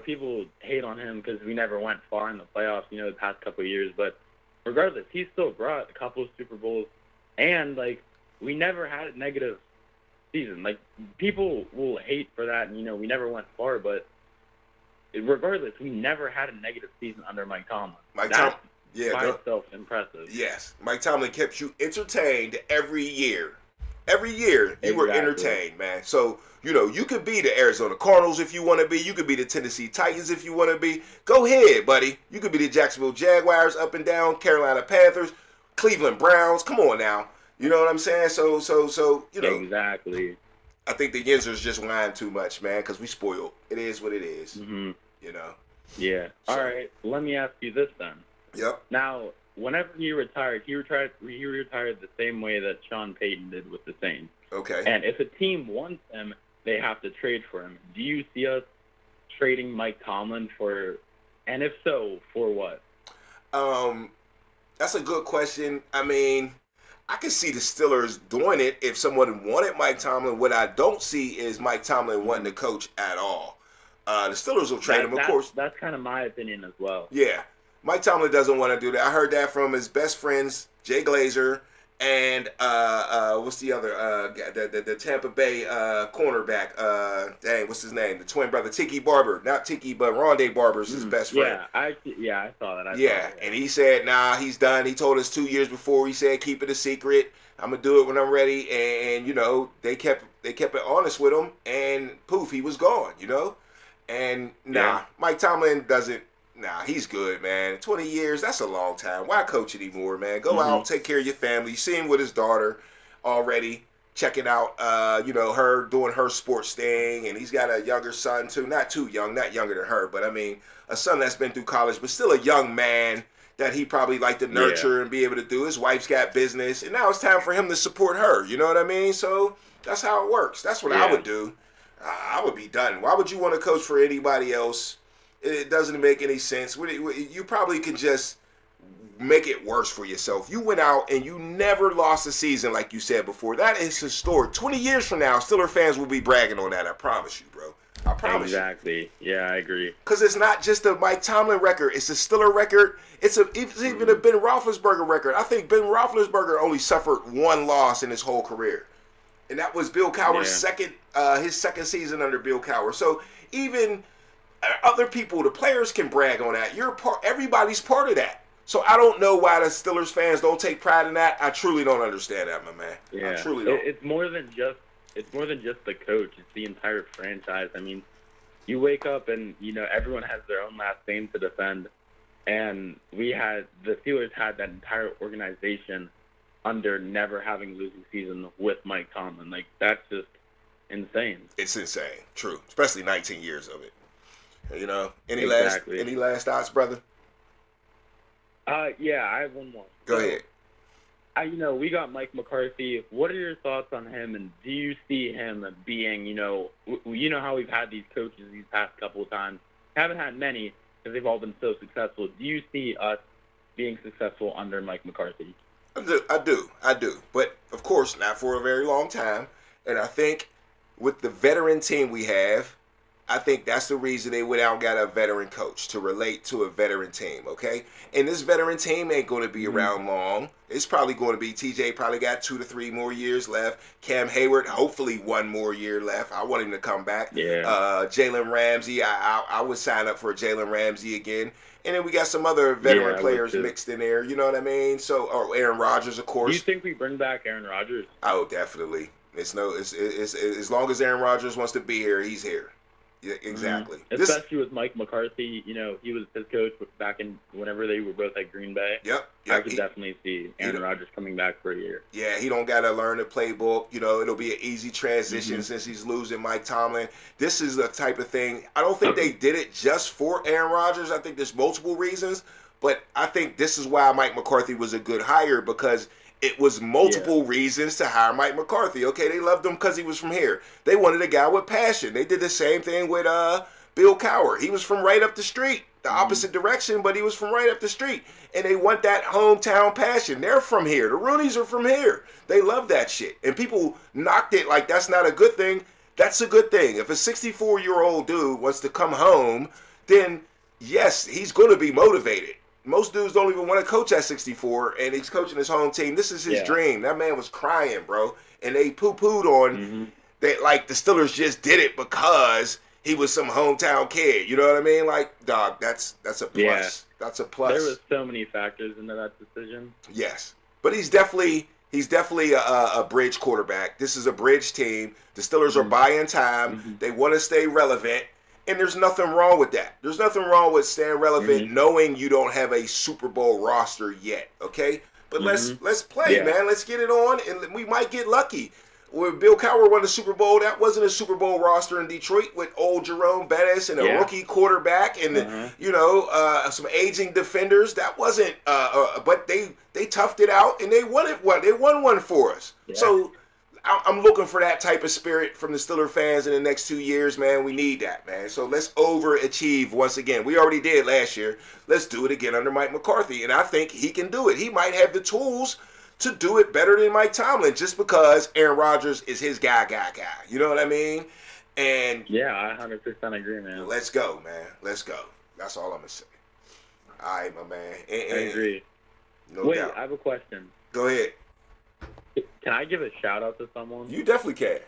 S11: people hate on him because we never went far in the playoffs, the past couple of years. But regardless, he still brought a couple of Super Bowls, and, we never had a negative season. People will hate for that, and, we never went far, but regardless, we never had a negative season under Mike Tomlin. By itself impressive.
S3: Yes. Mike Tomlin kept you entertained every year. Every year you were entertained, man. So, you could be the Arizona Cardinals if you want to be. You could be the Tennessee Titans if you want to be. Go ahead, buddy. You could be the Jacksonville Jaguars up and down, Carolina Panthers, Cleveland Browns. Come on now. You know what I'm saying? So
S11: Exactly.
S3: I think the Yinzers just whine too much, man, because we spoiled. It is what it is.
S11: Mm-hmm.
S3: Yeah.
S11: All right. Let me ask you this then.
S3: Yep.
S11: Now, whenever he retired the same way that Sean Payton did with the Saints.
S3: Okay.
S11: And if a team wants him, they have to trade for him. Do you see us trading Mike Tomlin and if so, for what?
S3: That's a good question. I mean, I can see the Steelers doing it if someone wanted Mike Tomlin. What I don't see is Mike Tomlin wanting to coach at all. The Steelers will trade him, of course.
S11: That's kind of my opinion as well.
S3: Yeah. Mike Tomlin doesn't want to do that. I heard that from his best friends, Jay Glazer, and what's the other the Tampa Bay cornerback? What's his name? The twin brother, Tiki Barber. Not Tiki, but Rondé Barber's his best friend.
S11: I saw that.
S3: And he said, nah, he's done. He told us 2 years before. He said, keep it a secret. I'm gonna do it when I'm ready. And they kept it honest with him. And poof, he was gone. And Mike Tomlin doesn't. Nah, he's good, man. 20 years, that's a long time. Why coach anymore, man? Go out, take care of your family. You see him with his daughter already, checking out, her doing her sports thing. And he's got a younger son, too. Not too young, not younger than her. But, I mean, a son that's been through college, but still a young man that he probably like to nurture and be able to do. His wife's got business, and now it's time for him to support her. You know what I mean? So that's how it works. That's what I would do. I would be done. Why would you want to coach for anybody else? It doesn't make any sense. You probably could just make it worse for yourself. You went out and you never lost a season like you said before. That is historic. 20 years from now, Steeler fans will be bragging on that. I promise you, bro. I promise you.
S11: Exactly. Yeah, I agree.
S3: Because it's not just a Mike Tomlin record. It's a Steeler record. It's even a Ben Roethlisberger record. I think Ben Roethlisberger only suffered one loss in his whole career. And that was Bill Cowher's his second season under Bill Cowher. So even other people, the players can brag on that. Everybody's part of that. So I don't know why the Steelers fans don't take pride in that. I truly don't understand that, my man.
S11: Yeah.
S3: I truly don't.
S11: It's more than just the coach. It's the entire franchise. I mean, you wake up and everyone has their own last name to defend, and the Steelers had that entire organization under never having a losing season with Mike Tomlin. Like, that's just insane.
S3: It's insane. True. Especially 19 years of it. Any
S11: Exactly.
S3: last thoughts, brother?
S11: Yeah, I have one more.
S3: Go ahead.
S11: We got Mike McCarthy. What are your thoughts on him, and do you see him being, how we've had these coaches these past couple of times? Haven't had many because they've all been so successful. Do you see us being successful under Mike McCarthy?
S3: I do. But, of course, not for a very long time. And I think with the veteran team we have, I think that's the reason they went out and got a veteran coach to relate to a veteran team, okay? And this veteran team ain't going to be around long. It's probably going to be, TJ probably got 2 to 3 more years left. Cam Hayward, hopefully 1 more year left. I want him to come back.
S11: Yeah.
S3: Jalen Ramsey, I would sign up for Jalen Ramsey again. And then we got some other veteran players mixed in there, you know what I mean? So, or Aaron Rodgers, of course.
S11: Do you think we bring back Aaron Rodgers?
S3: Oh, definitely. It's as long as Aaron Rodgers wants to be here, he's here. Yeah, exactly.
S11: Especially with Mike McCarthy, he was his coach back in whenever they were both at Green Bay.
S3: Yep.
S11: I could definitely see Aaron Rodgers coming back for a year.
S3: Yeah, he don't got to learn the playbook. It'll be an easy transition since he's losing Mike Tomlin. This is the type of thing. I don't think they did it just for Aaron Rodgers. I think there's multiple reasons, but I think this is why Mike McCarthy was a good hire, because it was multiple reasons to hire Mike McCarthy. Okay, they loved him because he was from here. They wanted a guy with passion. They did the same thing with Bill Cowher. He was from right up the street, the opposite direction, but he was from right up the street. And they want that hometown passion. They're from here. The Rooneys are from here. They love that shit. And people knocked it like that's not a good thing. That's a good thing. If a 64-year-old dude wants to come home, then yes, he's going to be motivated. Most dudes don't even want to coach at 64, and he's coaching his home team. This is his dream. That man was crying, bro. And they poo-pooed on that, like the Steelers just did it because he was some hometown kid. You know what I mean? Like, dog, that's a plus.
S11: Yeah.
S3: That's a plus.
S11: There was so many factors into that decision.
S3: Yes. But he's definitely a bridge quarterback. This is a bridge team. The Steelers are buying time. They want to stay relevant. And there's nothing wrong with that. There's nothing wrong with staying relevant knowing you don't have a Super Bowl roster yet, okay? But let's play, man. Let's get it on, and we might get lucky. When Bill Cowher won the Super Bowl, that wasn't a Super Bowl roster in Detroit with old Jerome Bettis and a rookie quarterback and, some aging defenders. That wasn't but they toughed it out, and they won it. They won one for us. Yeah. So I'm looking for that type of spirit from the Steeler fans in the next 2 years, man. We need that, man. So let's overachieve once again. We already did last year. Let's do it again under Mike McCarthy. And I think he can do it. He might have the tools to do it better than Mike Tomlin just because Aaron Rodgers is his guy. You know what I mean? And
S11: yeah, I 100% agree, man.
S3: Let's go, man. Let's go. That's all I'm going to say. All right, my man.
S11: I agree.
S3: No doubt.
S11: I have a question.
S3: Go ahead.
S11: Can I give a shout-out to someone?
S3: You definitely can.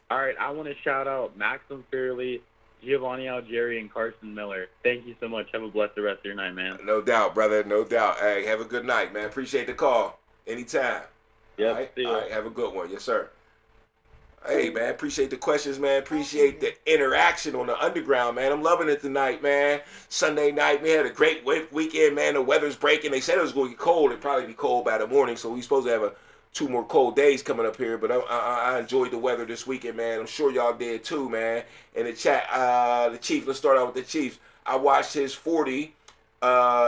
S11: All right, I want to shout out Maxim Fairley, Giovanni Algieri, and Carson Miller. Thank you so much. Have a blessed rest of your night, man.
S3: No doubt, brother. No doubt. Hey, have a good night, man. Appreciate the call. Anytime.
S11: Yep,
S3: all right?
S11: see you.
S3: All right, have a good one. Yes, sir. Hey, man, appreciate the questions, man. Appreciate the interaction on the Underground, man. I'm loving it tonight, man. Sunday night, we had a great weekend, man. The weather's breaking. They said it was going to get cold. It'd probably be cold by the morning, so we're supposed to have 2 more cold days coming up here. But I enjoyed the weather this weekend, man. I'm sure y'all did too, man. In the chat, the Chief, let's start out with the Chiefs. I watched his 40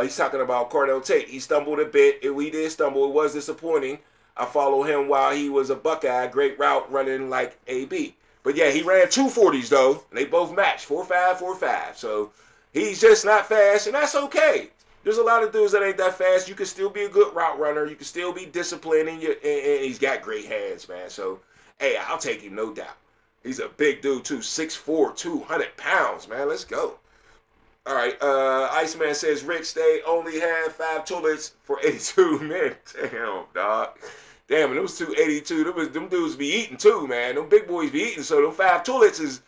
S3: He's talking about Cordell Tate. He stumbled a bit. We did stumble. It was disappointing. I followed him while he was a Buckeye. Great route running like AB. But yeah, he ran 240s though. And they both matched 4.5, 4.5. So he's just not fast, and that's okay. There's a lot of dudes that ain't that fast. You can still be a good route runner. You can still be disciplined, and he's got great hands, man. So, hey, I'll take him, no doubt. He's a big dude, too. 6'4", 200 pounds, man. Let's go. All right, Iceman says, Rich, they only had 5 toilets for 82 men. Damn, dog. Damn, and those 282, them dudes be eating, too, man. Them big boys be eating, so them 5 toilets is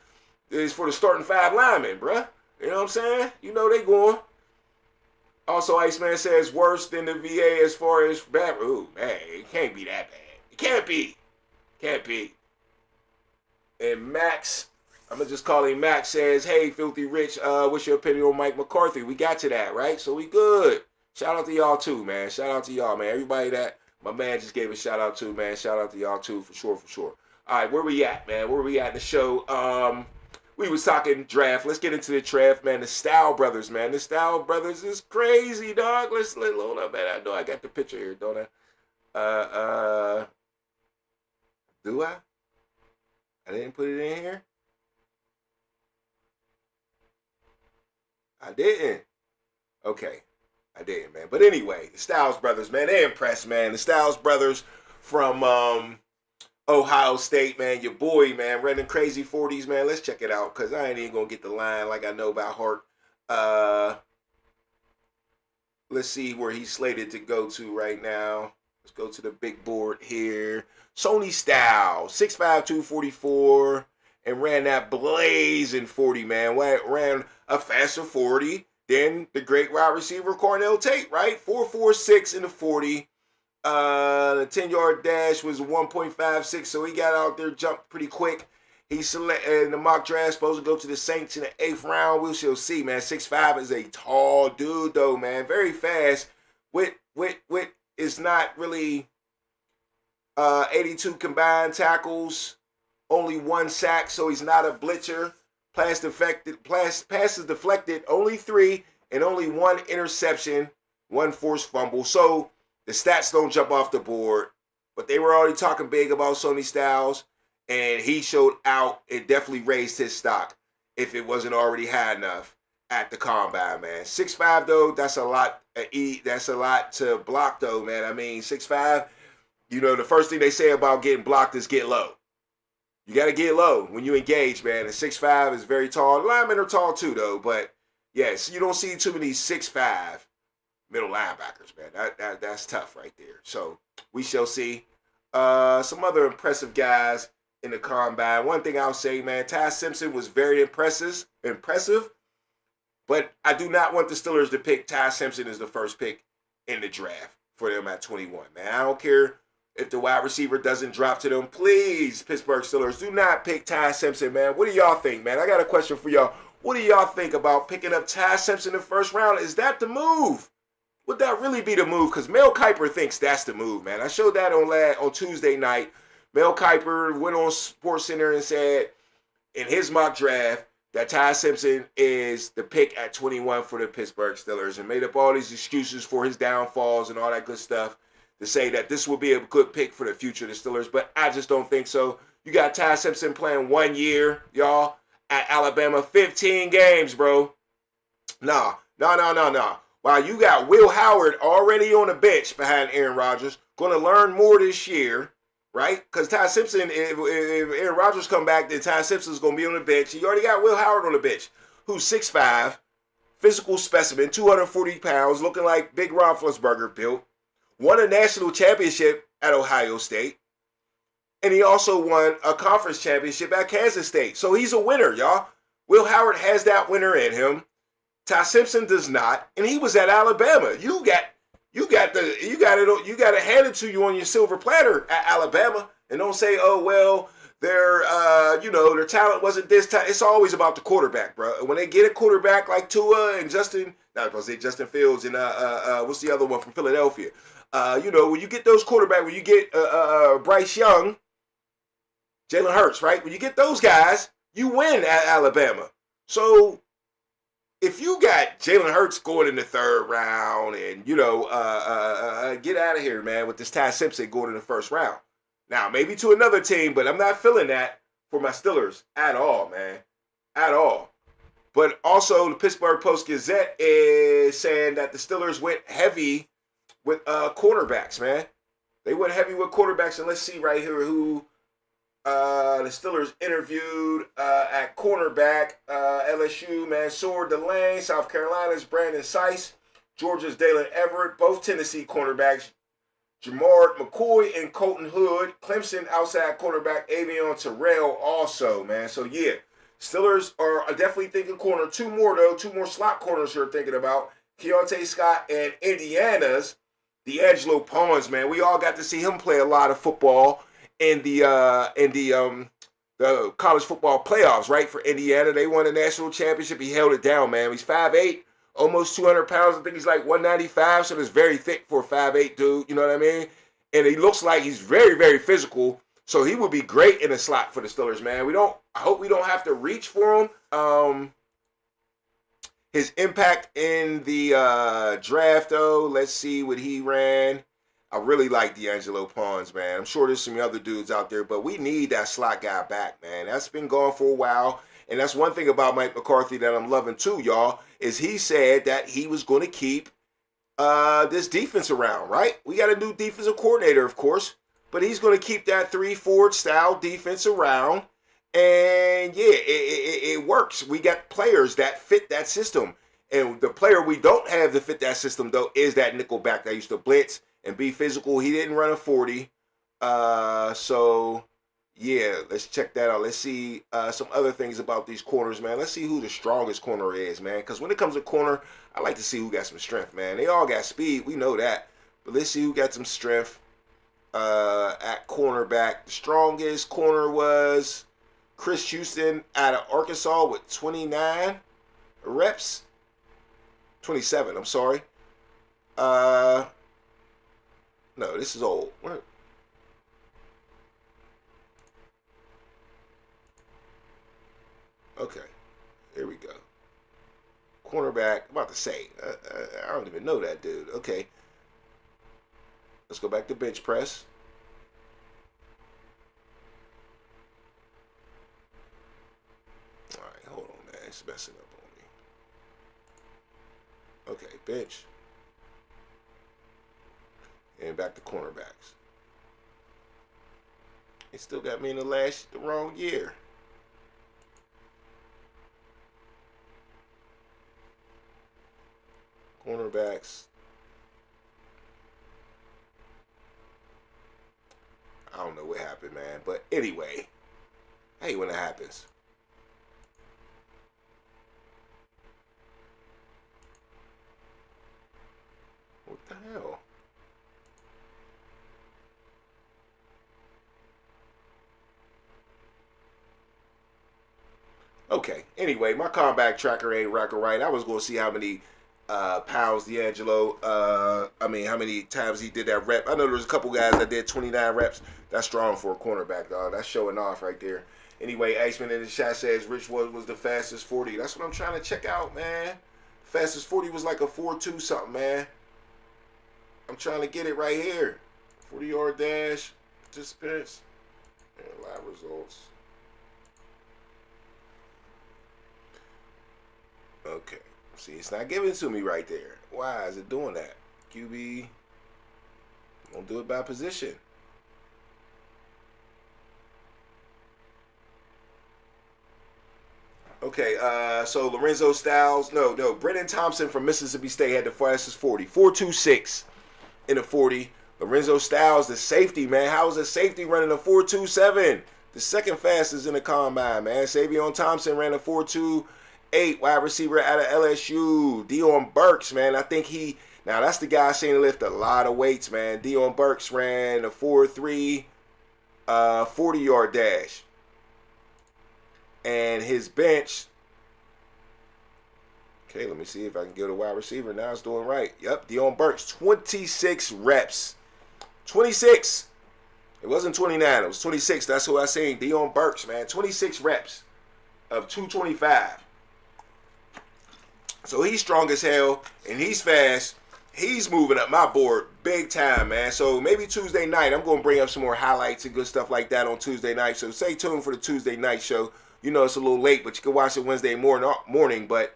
S3: for the starting 5 linemen, bruh. You know what I'm saying? You know they going. Also, Iceman says worse than the VA as far as bad. Ooh, man, it can't be that bad. It can't be. Can't be. And Max, I'm going to just call him Max, says, hey, Filthy Rich, what's your opinion on Mike McCarthy? We got to that, right? So we good. Shout out to y'all, too, man. Shout out to y'all, man. Everybody that my man just gave a shout out to, man. Shout out to y'all, too, for sure, for sure. All right, where we at, man? Where we at in the show? We was talking draft. Let's get into the draft, man. The Style Brothers, man. The Style Brothers is crazy, dog. Let's hold up, man. I know I got the picture here, don't I? Do I? I didn't put it in here. I didn't. Okay, I didn't, man. But anyway, the Styles Brothers, man. They impressed, man. The Styles Brothers from Ohio State, man, your boy, man, running crazy 40s, man. Let's check it out, because I ain't even going to get the line like I know by heart. Let's see where he's slated to go to right now. Let's go to the big board here. Sony Styles, 6'5", 244, and ran that blazing 40, man. Ran a faster 40 than the great wide receiver Cornell Tate, right? 4.46 in the 40. The 10-yard dash was 1.56, so he got out there, jumped pretty quick. He selected in the mock draft, supposed to go to the Saints in the 8th round. We shall see, man. 6'5" is a tall dude, though, man. Very fast. With is not really 82 combined tackles, only 1 sack, so he's not a blitzer. Passes deflected, only 3, and only 1 interception, 1 forced fumble. So the stats don't jump off the board, but they were already talking big about Sony Styles, and he showed out. It definitely raised his stock if it wasn't already high enough at the combine, man. 6'5", though, that's a lot. That's a lot to block, though, man. I mean, 6'5", you know, the first thing they say about getting blocked is get low. You got to get low when you engage, man. And 6'5" is very tall. The linemen are tall, too, though. But, yes, you don't see too many 6'5" middle linebackers, man. That's tough right there. So we shall see. Some other impressive guys in the combine. One thing I'll say, man, Ty Simpson was very impressive. But I do not want the Steelers to pick Ty Simpson as the first pick in the draft for them at 21, man. I don't care if the wide receiver doesn't drop to them. Please, Pittsburgh Steelers, do not pick Ty Simpson, man. What do y'all think, man? I got a question for y'all. What do y'all think about picking up Ty Simpson in the first round? Is that the move? Would that really be the move? Because Mel Kiper thinks that's the move, man. I showed that on Tuesday night. Mel Kiper went on SportsCenter and said in his mock draft that Ty Simpson is the pick at 21 for the Pittsburgh Steelers, and made up all these excuses for his downfalls and all that good stuff to say that this will be a good pick for the future of the Steelers. But I just don't think so. You got Ty Simpson playing 1 year, y'all, at Alabama, 15 games, bro. No. While you got Will Howard already on the bench behind Aaron Rodgers, going to learn more this year, right? Because Ty Simpson, if Aaron Rodgers come back, then Ty Simpson's going to be on the bench. You already got Will Howard on the bench, who's 6'5", physical specimen, 240 pounds, looking like Big Roethlisberger built. Won a national championship at Ohio State. And he also won a conference championship at Kansas State. So he's a winner, y'all. Will Howard has that winner in him. Ty Simpson does not, and he was at Alabama. You got it handed to you on your silver platter at Alabama, and don't say, oh well, their talent wasn't this time. It's always about the quarterback, bro. When they get a quarterback like Tua and Justin Fields and what's the other one from Philadelphia? When you get those quarterbacks, when you get Bryce Young, Jalen Hurts, right? When you get those guys, you win at Alabama. So if you got Jalen Hurts going in the 3rd round and, get out of here, man, with this Ty Simpson going in the 1st round. Now, maybe to another team, but I'm not feeling that for my Steelers at all, man. At all. But also, the Pittsburgh Post-Gazette is saying that the Steelers went heavy with quarterbacks, man. They went heavy with quarterbacks, and let's see right here who the Steelers interviewed at cornerback. LSU, Mansour Delane. South Carolina's Brandon Sice. Georgia's Dalen Everett. Both Tennessee cornerbacks. Jamard McCoy and Colton Hood. Clemson outside cornerback Avion Terrell also, man. So, yeah, Steelers are definitely thinking corner. 2 more, though. 2 more slot corners you're thinking about. Keontae Scott and Indiana's D'Angelo Pons, man. We all got to see him play a lot of football in the college football playoffs, right? For Indiana, they won the national championship. He held it down, man. He's 5'8", almost 200 pounds. I think he's like 195, so that's very thick for a 5'8" dude. You know what I mean? And he looks like he's very, very physical. So he would be great in a slot for the Steelers, man. I hope we don't have to reach for him. His impact in the draft, though, let's see what he ran. I really like D'Angelo Pons, man. I'm sure there's some other dudes out there, but we need that slot guy back, man. That's been going for a while. And that's one thing about Mike McCarthy that I'm loving too, y'all, is he said that he was going to keep this defense around, right? We got a new defensive coordinator, of course, but he's going to keep that 3-4 style defense around. And, yeah, it works. We got players that fit that system. And the player we don't have to fit that system, though, is that nickel back that used to blitz and be physical. He didn't run a 40. So, yeah, let's check that out. Let's see some other things about these corners, man. Let's see who the strongest corner is, man. Because when it comes to corner, I like to see who got some strength, man. They all got speed. We know that. But let's see who got some strength at cornerback. The strongest corner was Chris Houston out of Arkansas with 29 reps. 27, I'm sorry. No, this is old. What? Okay, here we go. Cornerback, I'm about to say, I don't even know that dude. Okay, let's go back to bench press. All right, hold on, man. It's messing up on me. Okay, bench. And back to cornerbacks. It still got me in the wrong year. Cornerbacks. I don't know what happened, man. But anyway, I hate when that happens. What the hell? Okay, anyway, my comeback tracker ain't rocking right. I was going to see how many pounds D'Angelo, how many times he did that rep. I know there's a couple guys that did 29 reps. That's strong for a cornerback, dog. That's showing off right there. Anyway, Aceman in the chat says Rich was the fastest 40. That's what I'm trying to check out, man. Fastest 40 was like a 4.2 something, man. I'm trying to get it right here. 40-yard dash, participants, and live results. Okay. See, it's not giving it to me right there. Why is it doing that? QB, won't do it by position. Okay, so Lorenzo Styles, no, Brennan Thompson from Mississippi State had the fastest 40. 4.26 in a 40. Lorenzo Styles, the safety, man. How is a safety running a 4.27? The second fastest in the combine, man. Savion Thompson ran a 4.28, wide receiver out of LSU. Dion Burks, man. I think now that's the guy seen him lift a lot of weights, man. Dion Burks ran a 4.3, 40-yard dash. And his bench, okay, let me see if I can get a wide receiver. Now it's doing right. Yep, Dion Burks, 26 reps. 26. It wasn't 29. It was 26. That's who I seen. Dion Burks, man. 26 reps of 225. So he's strong as hell, and he's fast. He's moving up my board big time, man. So maybe Tuesday night, I'm going to bring up some more highlights and good stuff like that on Tuesday night. So stay tuned for the Tuesday night show. You know it's a little late, but you can watch it Wednesday morning. But,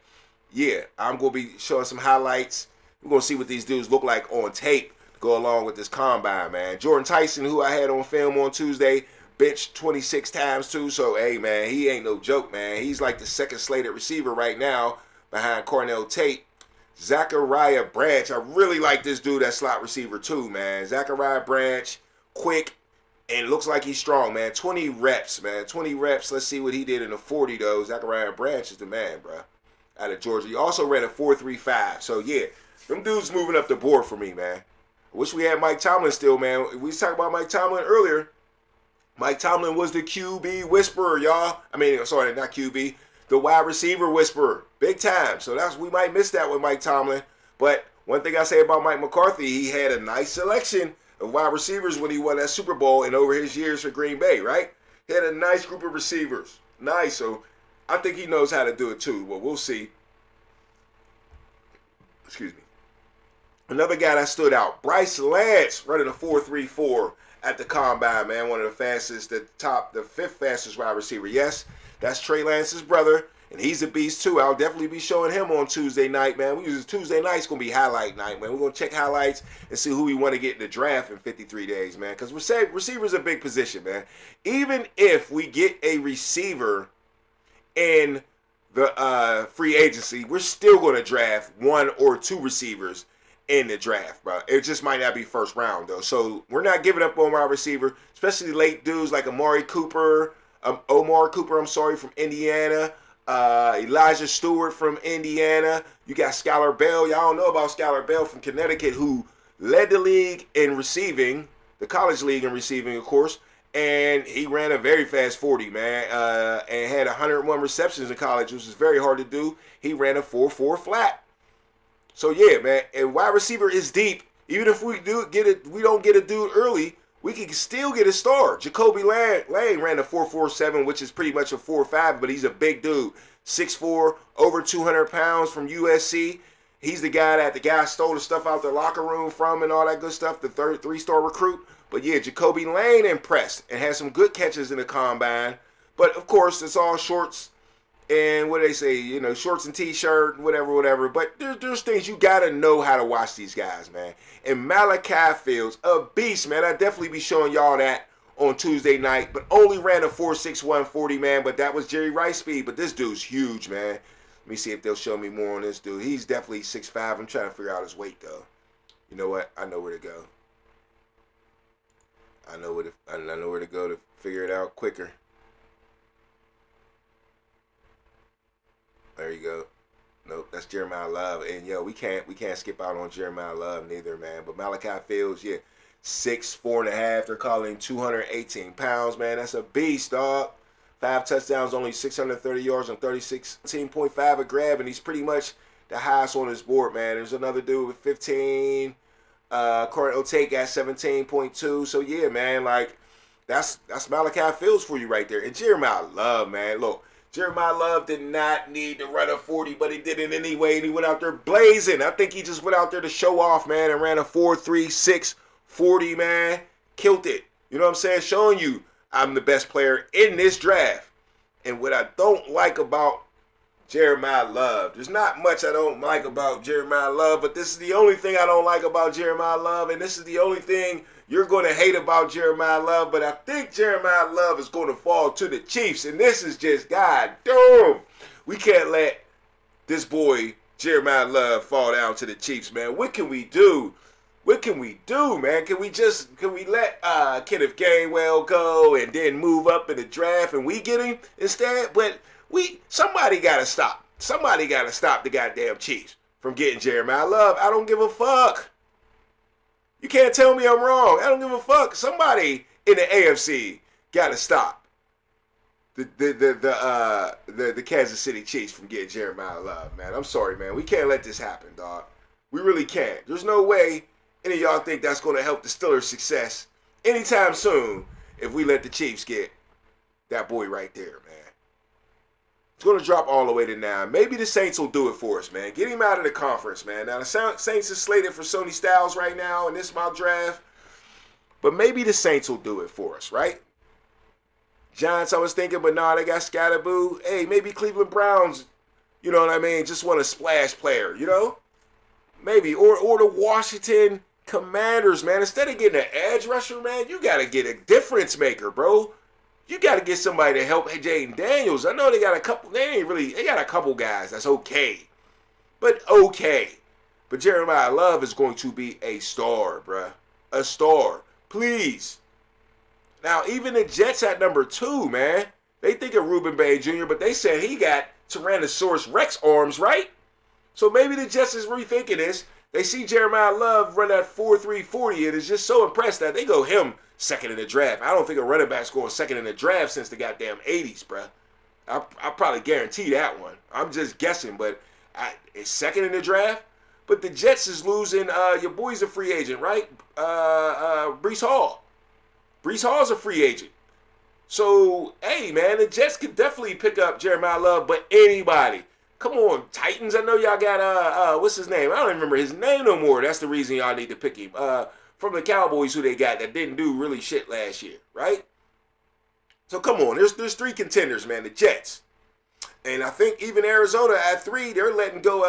S3: yeah, I'm going to be showing some highlights. We're going to see what these dudes look like on tape to go along with this combine, man. Jordan Tyson, who I had on film on Tuesday, benched 26 times, too. So, hey, man, he ain't no joke, man. He's like the second slated receiver right now behind Cornell Tate. Zachariah Branch, I really like this dude at slot receiver too, man. Zachariah Branch, quick, and looks like he's strong, man. 20 reps, man. 20 reps. Let's see what he did in the 40, though. Zachariah Branch is the man, bro. Out of Georgia. He also ran a 4.35. So, yeah, them dudes moving up the board for me, man. I wish we had Mike Tomlin still, man. We was talking about Mike Tomlin earlier. Mike Tomlin was the QB whisperer, y'all. I mean, sorry, not QB. The wide receiver whisperer, big time. So we might miss that with Mike Tomlin. But one thing I say about Mike McCarthy, he had a nice selection of wide receivers when he won that Super Bowl and over his years for Green Bay, right? He had a nice group of receivers. Nice. So I think he knows how to do it too. Well, we'll see. Excuse me. Another guy that stood out, Bryce Lance, running a 4.34 at the combine, man. One of the fastest, the fifth fastest wide receiver. Yes. That's Trey Lance's brother, and he's a beast too. I'll definitely be showing him on Tuesday night, man. Tuesday night's going to be highlight night, man. We're going to check highlights and see who we want to get in the draft in 53 days, man. Because receiver's a big position, man. Even if we get a receiver in the free agency, we're still going to draft one or two receivers in the draft, bro. It just might not be first round, though. So we're not giving up on our receiver, especially late dudes like Omar Cooper, from Indiana. Elijah Stewart from Indiana. You got Skylar Bell. Y'all don't know about Skylar Bell from Connecticut, who led the league in receiving, the college league in receiving, of course. And he ran a very fast 40, man, and had 101 receptions in college, which is very hard to do. He ran a 4.4 flat. So, yeah, man, and wide receiver is deep. Even if we don't get a dude early, we can still get a star. Jacoby Lane ran a 4.47, which is pretty much a 4.5, but he's a big dude. 6'4", over 200 pounds from USC. He's the guy that the guy stole the stuff out the locker room from and all that good stuff, the three-star recruit. But, yeah, Jacoby Lane impressed and had some good catches in the combine. But, of course, it's all shorts and what do they say, shorts and T-shirt, whatever. But there's things you got to know how to watch these guys, man. And Malachi Fields, a beast, man. I'll definitely be showing y'all that on Tuesday night. But only ran a 4.61 40, man. But that was Jerry Rice speed. But this dude's huge, man. Let me see if they'll show me more on this dude. He's definitely 6'5". I'm trying to figure out his weight, though. You know what? I know where to go. I know where to go to figure it out quicker. There you go. Nope, that's Jeremiah Love. And, we can't skip out on Jeremiah Love neither, man. But Malachi Fields, 6'4.5". They're calling him 218 pounds, man. That's a beast, dog. 5 touchdowns, only 630 yards on 36.5 a grab, and he's pretty much the highest on his board, man. There's another dude with 15. Cornell Tate got 17.2. So, yeah, man, that's Malachi Fields for you right there. And Jeremiah Love, man, look. Jeremiah Love did not need to run a 40, but he did it anyway, and he went out there blazing. I think he just went out there to show off, man, and ran a 4.36 40, man. Killed it. You know what I'm saying? Showing you I'm the best player in this draft. And what I don't like about Jeremiah Love, there's not much I don't like about Jeremiah Love, but this is the only thing I don't like about Jeremiah Love, and this is the only thing you're going to hate about Jeremiah Love, but I think Jeremiah Love is going to fall to the Chiefs, and this is just, God damn, we can't let this boy Jeremiah Love fall down to the Chiefs, man. What can we do? What can we do, man? Can we let Kenneth Gainwell go and then move up in the draft and we get him instead? But somebody got to stop. Somebody got to stop the goddamn Chiefs from getting Jeremiah Love. I don't give a fuck. You can't tell me I'm wrong. I don't give a fuck. Somebody in the AFC got to stop the Kansas City Chiefs from getting Jeremiah Love, man. I'm sorry, man. We can't let this happen, dog. We really can't. There's no way any of y'all think that's going to help the Steelers' success anytime soon if we let the Chiefs get that boy right there, man. It's going to drop all the way to 9. Maybe the Saints will do it for us, man. Get him out of the conference, man. Now, the Saints is slated for Sony Styles right now in this mock draft. But maybe the Saints will do it for us, right? Giants, I was thinking, but nah, they got Scatterboo. Hey, maybe Cleveland Browns, you know what I mean, just want a splash player, you know? Maybe. Or the Washington Commanders, man. Instead of getting an edge rusher, man, you got to get a difference maker, bro. You got to get somebody to help Jaden Daniels. I know they got a couple, they got a couple guys that's okay. But okay. But Jeremiah Love is going to be a star, bruh. A star. Please. Now, even the Jets at number 2, man. They think of Ruben Bay Jr., but they said he got Tyrannosaurus Rex arms, right? So maybe the Jets is rethinking this. They see Jeremiah Love run that 4.3 40 and is just so impressed that they go him second in the draft. I don't think a running back's going second in the draft since the goddamn 80s, bruh. I'll probably guarantee that one. I'm just guessing, but it's second in the draft. But the Jets is losing, your boy's a free agent, right? Breece Hall. Breece Hall's a free agent. So, hey, man, the Jets could definitely pick up Jeremiah Love, but anybody. Come on, Titans. I know y'all got, what's his name? I don't even remember his name no more. That's the reason y'all need to pick him. From the Cowboys who they got that didn't do really shit last year, right? So, come on. There's 3 contenders, man. The Jets. And I think even Arizona at 3, they're letting go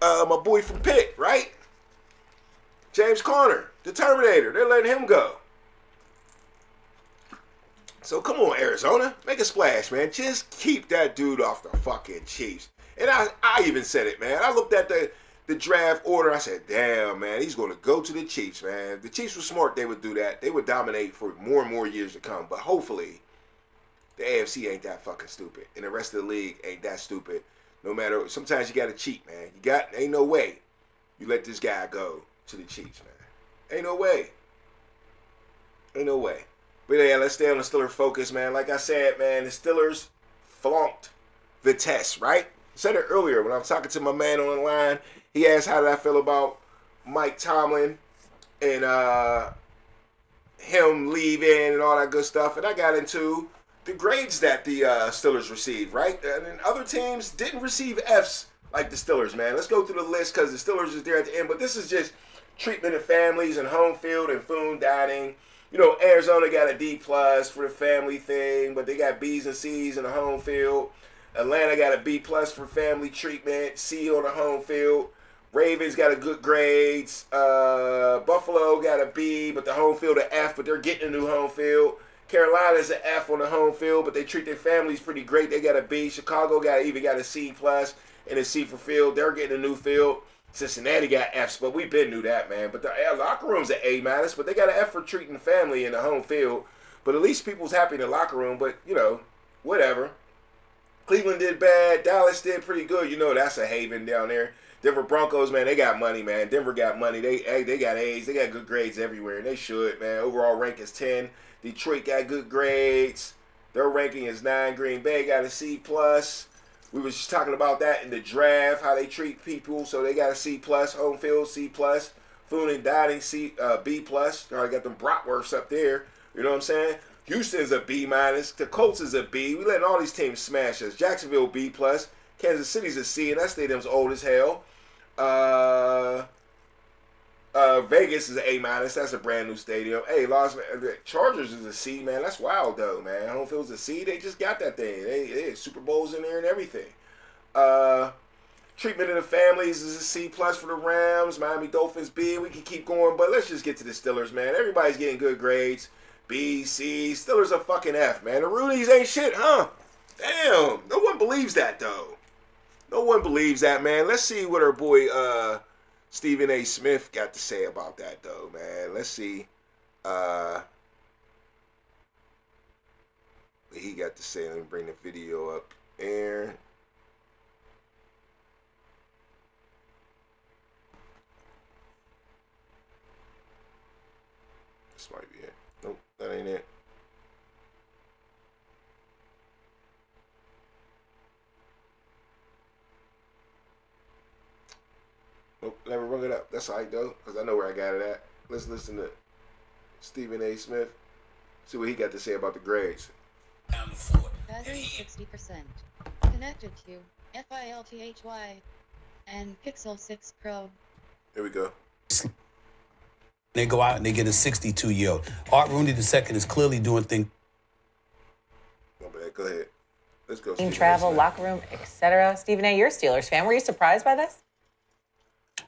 S3: of my boy from Pitt, right? James Conner, the Terminator. They're letting him go. So come on, Arizona. Make a splash, man. Just keep that dude off the fucking Chiefs. And I even said it, man. I looked at the draft order. I said, damn, man, he's going to go to the Chiefs, man. If the Chiefs were smart, they would do that. They would dominate for more and more years to come. But hopefully, the AFC ain't that fucking stupid. And the rest of the league ain't that stupid. No matter, sometimes you got to cheat, man. Ain't no way you let this guy go to the Chiefs, man. Ain't no way. Ain't no way. But yeah, let's stay on the Steelers focus, man. Like I said, man, the Steelers flunked the test, right? I said it earlier when I was talking to my man on the line. He asked how did I feel about Mike Tomlin and him leaving and all that good stuff. And I got into the grades that the Steelers received, right? And then other teams didn't receive Fs like the Steelers, man. Let's go through the list because the Steelers is there at the end. But this is just treatment of families and home field and food dining. You know, Arizona got a D+ for the family thing, but they got B's and C's in the home field. Atlanta got a B+ for family treatment, C on the home field. Ravens got a good grades. Buffalo got a B, but the home field an F, but they're getting a new home field. Carolina's an F on the home field, but they treat their families pretty great. They got a B. Chicago even got a C+ and a C for field. They're getting a new field. Cincinnati got Fs, but we been knew that, man. But the locker room's an A-, but they got an F for treating family in the home field. But at least people's happy in the locker room, but, you know, whatever. Cleveland did bad. Dallas did pretty good. You know, that's a haven down there. Denver Broncos, man, they got money, man. Denver got money. They got A's. They got good grades everywhere, and they should, man. Overall rank is 10. Detroit got good grades. Their ranking is 9. Green Bay got a C+. We was just talking about that in the draft, how they treat people. So they got a C+, home field C+, food and dining B+. They already got them bratwursts up there. You know what I'm saying? Houston's a B-. The Colts is a B. We letting all these teams smash us. Jacksonville B+. Kansas City's a C, and that stadium's old as hell. Vegas is an A-. That's a brand new stadium. Hey, Chargers is a C, man. That's wild, though, man. Home field's a C. They just got that thing. They had Super Bowls in there and everything. Treatment of the families is a C+ for the Rams. Miami Dolphins B. We can keep going, but let's just get to the Steelers, man. Everybody's getting good grades. B, C. Steelers are fucking F, man. The Roonies ain't shit, huh? Damn. No one believes that, though. No one believes that, man. Let's see what our boy Stephen A. Smith got to say about that, though, man. Let's see what he got to say. Let me bring the video up there. This might be it. Nope, that ain't it. Nope, never rung it up. That's all right, though, because I know where I got it at. Let's listen to Stephen A. Smith. See what he got to say about the grades.
S6: That Battery 60%. Connected to FILTHY and Pixel 6 Pro.
S3: Here we go.
S12: They go out and they get a 62-year-old. Art Rooney II is clearly doing things.
S3: Go ahead. Let's go.
S13: Team travel, locker room, etc. Stephen A., you're a Steelers fan. Were you surprised by this?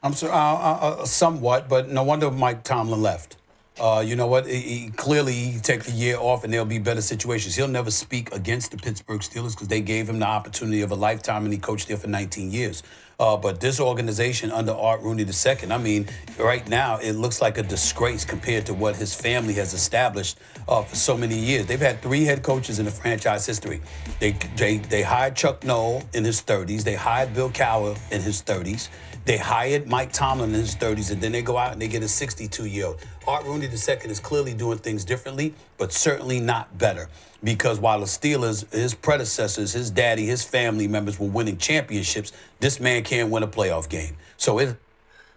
S12: I'm somewhat, but no wonder Mike Tomlin left. You know what? He clearly take the year off, and there'll be better situations. He'll never speak against the Pittsburgh Steelers because they gave him the opportunity of a lifetime, and he coached there for 19 years. But this organization under Art Rooney II, I mean, right now it looks like a disgrace compared to what his family has established for so many years. They've had 3 head coaches in the franchise history. They hired Chuck Noll in his 30s. They hired Bill Cowher in his 30s. They hired Mike Tomlin in his 30s, and then they go out and they get a 62-year-old. Art Rooney II is clearly doing things differently, but certainly not better. Because while the Steelers, his predecessors, his daddy, his family members were winning championships, this man can't win a playoff game. So it.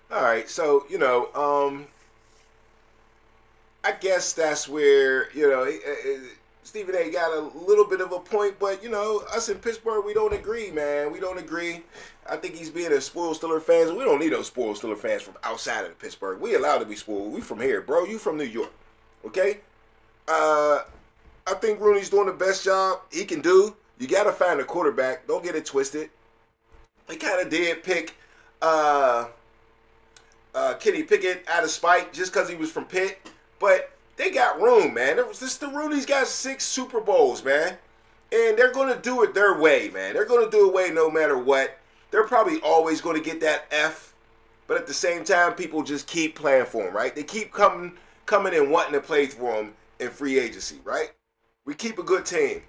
S3: All right, so, I guess that's where, Stephen A. got a little bit of a point, but, us in Pittsburgh, we don't agree, man. We don't agree. I think he's being a spoiled Steelers fans, and we don't need those spoiled Steelers fans from outside of Pittsburgh. We allowed to be spoiled. We from here, bro. You from New York, okay? I think Rooney's doing the best job he can do. You got to find a quarterback. Don't get it twisted. They kind of did pick Kenny Pickett out of spite just because he was from Pitt, but they got room, man. The Rooney's got 6 Super Bowls, man, and they're going to do it their way, man. They're going to do it way no matter what. They're probably always going to get that F, but at the same time, people just keep playing for him, right? They keep coming and wanting to play for him in free agency, right? We keep a good team.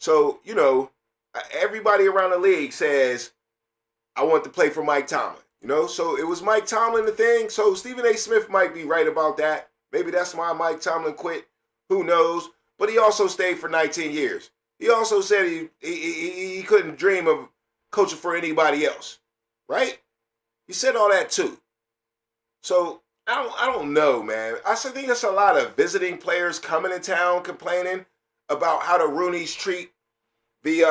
S3: So, everybody around the league says, I want to play for Mike Tomlin, So it was Mike Tomlin the thing. So Stephen A. Smith might be right about that. Maybe that's why Mike Tomlin quit. Who knows? But he also stayed for 19 years. He also said he couldn't dream of coaching for anybody else, right? He said all that too. So I don't know, man. I think there's a lot of visiting players coming in town complaining about how the Rooneys treat the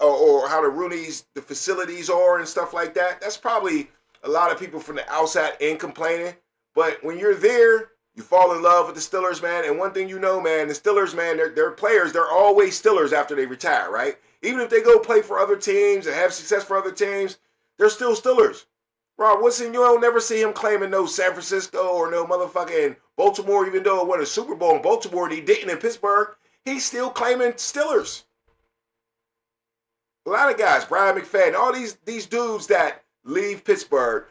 S3: or how the facilities are and stuff like that. That's probably a lot of people from the outside in complaining. But when you're there, you fall in love with the Steelers, man. And one thing man, the Steelers, man, they're players. They're always Steelers after they retire, right? Even if they go play for other teams and have success for other teams, they're still Steelers. Rob Woodson, you don't never see him claiming no San Francisco or no motherfucking Baltimore, even though it won a Super Bowl in Baltimore and he didn't in Pittsburgh. He's still claiming Steelers. A lot of guys, Brian McFadden, all these dudes that leave Pittsburgh,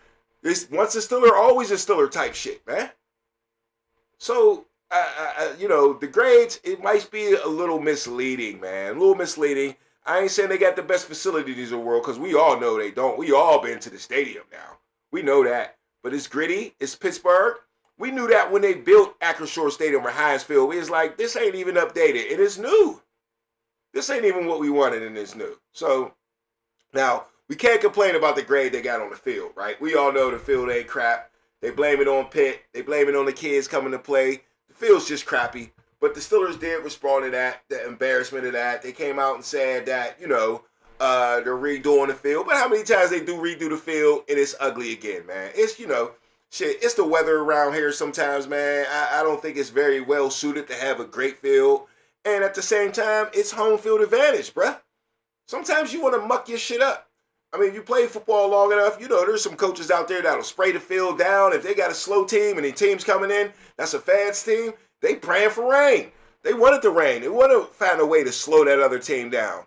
S3: once a Steeler, always a Steeler type shit, man. So, the grades, it might be a little misleading, man. A little misleading. I ain't saying they got the best facilities in the world, because we all know they don't. We all been to the stadium now. We know that. But it's gritty. It's Pittsburgh. We knew that when they built Acrisure Stadium or Heinz Field. We was like, this ain't even updated. It is new. This ain't even what we wanted and it's new. So, now, we can't complain about the grade they got on the field, right? We all know the field ain't crap. They blame it on Pitt. They blame it on the kids coming to play. The field's just crappy. But the Steelers did respond to that, the embarrassment of that. They came out and said that, they're redoing the field. But how many times they do redo the field and it's ugly again, man? It's, it's the weather around here sometimes, man. I don't think it's very well suited to have a great field. And at the same time, it's home field advantage, bruh. Sometimes you want to muck your shit up. I mean, you play football long enough, there's some coaches out there that'll spray the field down. If they got a slow team and the team's coming in, that's a fast team, they praying for rain. They want it to rain. They want to find a way to slow that other team down.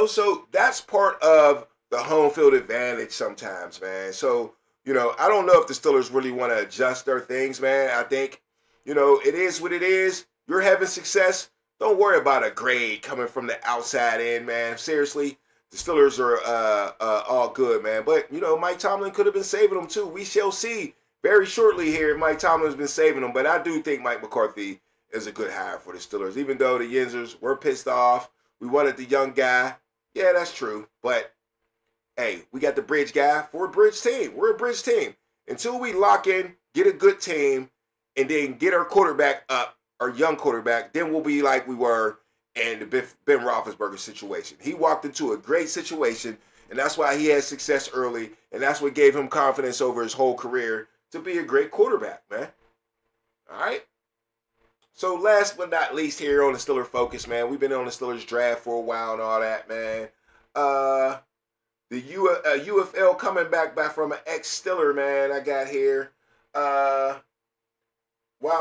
S3: So that's part of the home field advantage sometimes, man. So, I don't know if the Steelers really want to adjust their things, man. I think, it is what it is. You're having success. Don't worry about a grade coming from the outside in, man. Seriously. The Steelers are all good, man. But, Mike Tomlin could have been saving them, too. We shall see very shortly here if Mike Tomlin has been saving them. But I do think Mike McCarthy is a good hire for the Steelers. Even though the Yinzers were pissed off. We wanted the young guy. Yeah, that's true. But, hey, we got the bridge guy for a bridge team. We're a bridge team. Until we lock in, get a good team, and then get our quarterback up, our young quarterback, then we'll be like we were and the Ben Roethlisberger situation. He walked into a great situation, and that's why he had success early, and that's what gave him confidence over his whole career to be a great quarterback, man. All right? So last but not least here on the Steelers Focus, man, we've been on the Steelers draft for a while and all that, man. The UFL coming back from an ex-Steeler, man, I got here. While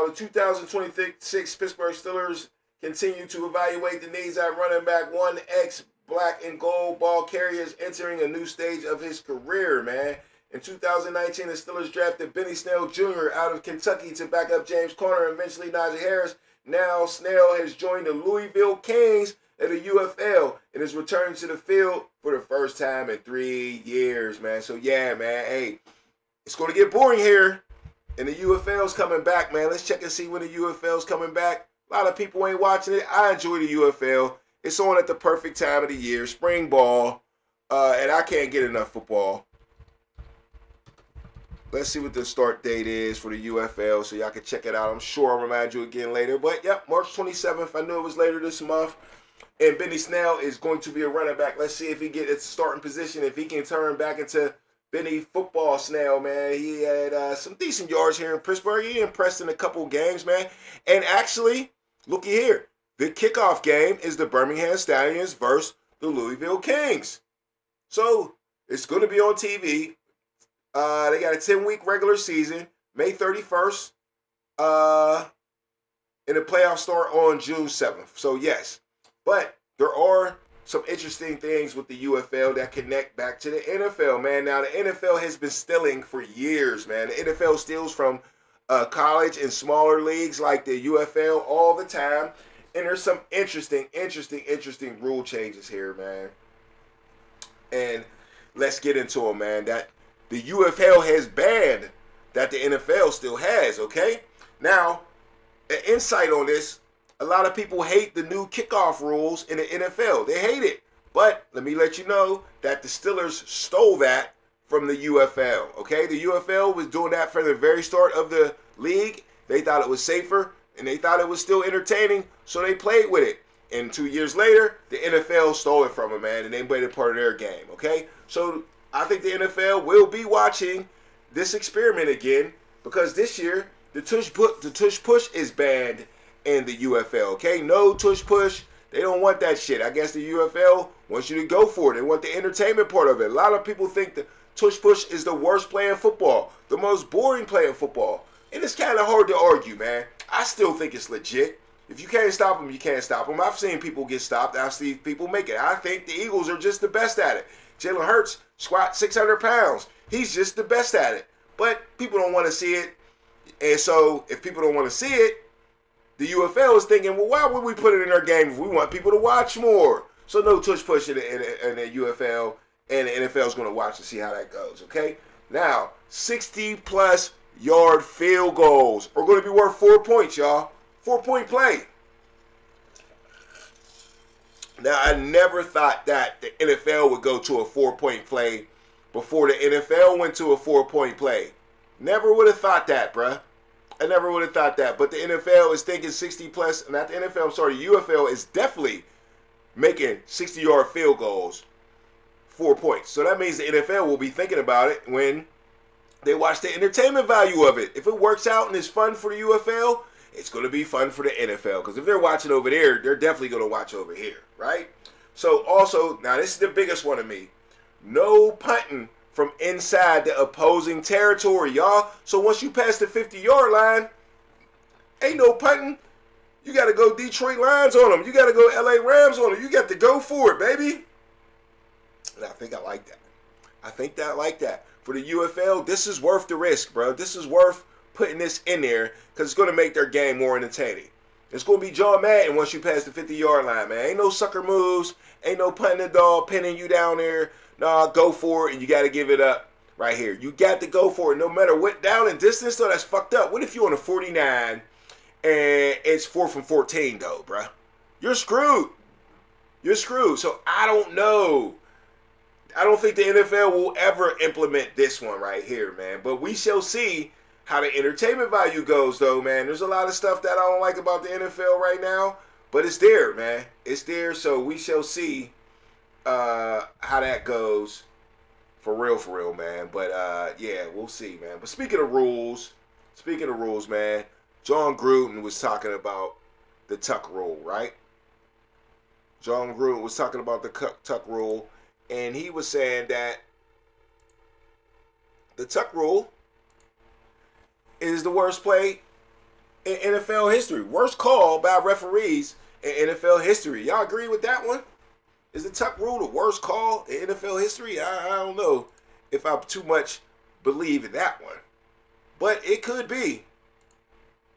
S3: the 2026 Pittsburgh Steelers continue to evaluate the needs at running back, one ex-black and gold ball carrier is entering a new stage of his career, man. In 2019, the Steelers drafted Benny Snell Jr. out of Kentucky to back up James Conner and eventually Najee Harris. Now Snell has joined the Louisville Kings at the UFL and is returning to the field for the first time in 3 years, man. So, yeah, man, hey, it's going to get boring here. And the UFL's coming back, man. Let's check and see when the UFL's coming back. A lot of people ain't watching it. I enjoy the UFL. It's on at the perfect time of the year, spring ball, and I can't get enough football. Let's see what the start date is for the UFL so y'all can check it out. I'm sure I'll remind you again later. But, yep, March 27th. I knew it was later this month. And Benny Snell is going to be a running back. Let's see if he gets a starting position, if he can turn back into Benny Football Snell, man. He had some decent yards here in Pittsburgh. He impressed in a couple games, man. And actually, looky here. The kickoff game is the Birmingham Stallions versus the Louisville Kings. So, it's going to be on TV. They got a 10-week regular season, May 31st. And the playoffs start on June 7th. So, yes. But there are some interesting things with the UFL that connect back to the NFL, man. Now, the NFL has been stealing for years, man. The NFL steals from college and smaller leagues like the UFL all the time. And there's some interesting rule changes here, man. And let's get into them, man. That the UFL has banned that the NFL still has, okay? Now, an insight on this, a lot of people hate the new kickoff rules in the NFL. They hate it. But let me let you know that the Steelers stole that from the UFL, okay? The UFL was doing that from the very start of the league. They thought it was safer, and they thought it was still entertaining, so they played with it. And 2 years later, the NFL stole it from them, man, and they made it part of their game, okay? So I think the NFL will be watching this experiment again because this year the tush push is banned in the UFL, okay? No tush push. They don't want that shit. I guess the UFL wants you to go for it. They want the entertainment part of it. A lot of people think the tush push is the worst play in football, the most boring play in football. And it's kind of hard to argue, man. I still think it's legit. If you can't stop them, you can't stop them. I've seen people get stopped. I've seen people make it. I think the Eagles are just the best at it. Jalen Hurts squat 600 pounds. He's just the best at it. But people don't want to see it. And so if people don't want to see it, the UFL is thinking, well, why would we put it in our game if we want people to watch more? So no tush push in the UFL, and the NFL is going to watch and see how that goes, okay? Now, 60-plus yard field goals are going to be worth 4 points, y'all. 4-point play. Now, I never thought that the NFL would go to a 4-point play before the NFL went to a 4-point play. Never would have thought that, bruh. I never would have thought that. But the NFL is thinking 60-plus, not the NFL, I'm sorry, the UFL is definitely making 60-yard field goals 4 points. So that means the NFL will be thinking about it when they watch the entertainment value of it. If it works out and it's fun for the UFL, it's going to be fun for the NFL. Because if they're watching over there, they're definitely going to watch over here, right? So also, now this is the biggest one to me. No punting from inside the opposing territory, y'all. So once you pass the 50-yard line, ain't no punting. You got to go Detroit Lions on them. You got to go LA Rams on them. You got to go for it, baby. And I think I like that. I think that I like that. For the UFL, this is worth the risk, bro. This is worth putting this in there because it's going to make their game more entertaining. It's going to be John Madden once you pass the 50-yard line, man. Ain't no sucker moves. Ain't no punting the dog, pinning you down there. Nah, go for it, and you got to give it up right here. You got to go for it no matter what down and distance, though. That's fucked up. What if you're on a 49 and it's 4th and 14, though, bruh? You're screwed. You're screwed. So I don't know. I don't think the NFL will ever implement this one right here, man. But we shall see how the entertainment value goes, though, man. There's a lot of stuff that I don't like about the NFL right now. But it's there, man. It's there, so we shall see how that goes. For real, man. But yeah, we'll see, man. But speaking of rules, man, John Gruden was talking about the Tuck rule, right? John Gruden was talking about the Tuck rule, and he was saying that the Tuck rule is the worst play in NFL history. Worst call by referees in NFL history. Y'all agree with that one? Is the Tuck rule the worst call in NFL history? I don't know if I too much believe in that one. But it could be.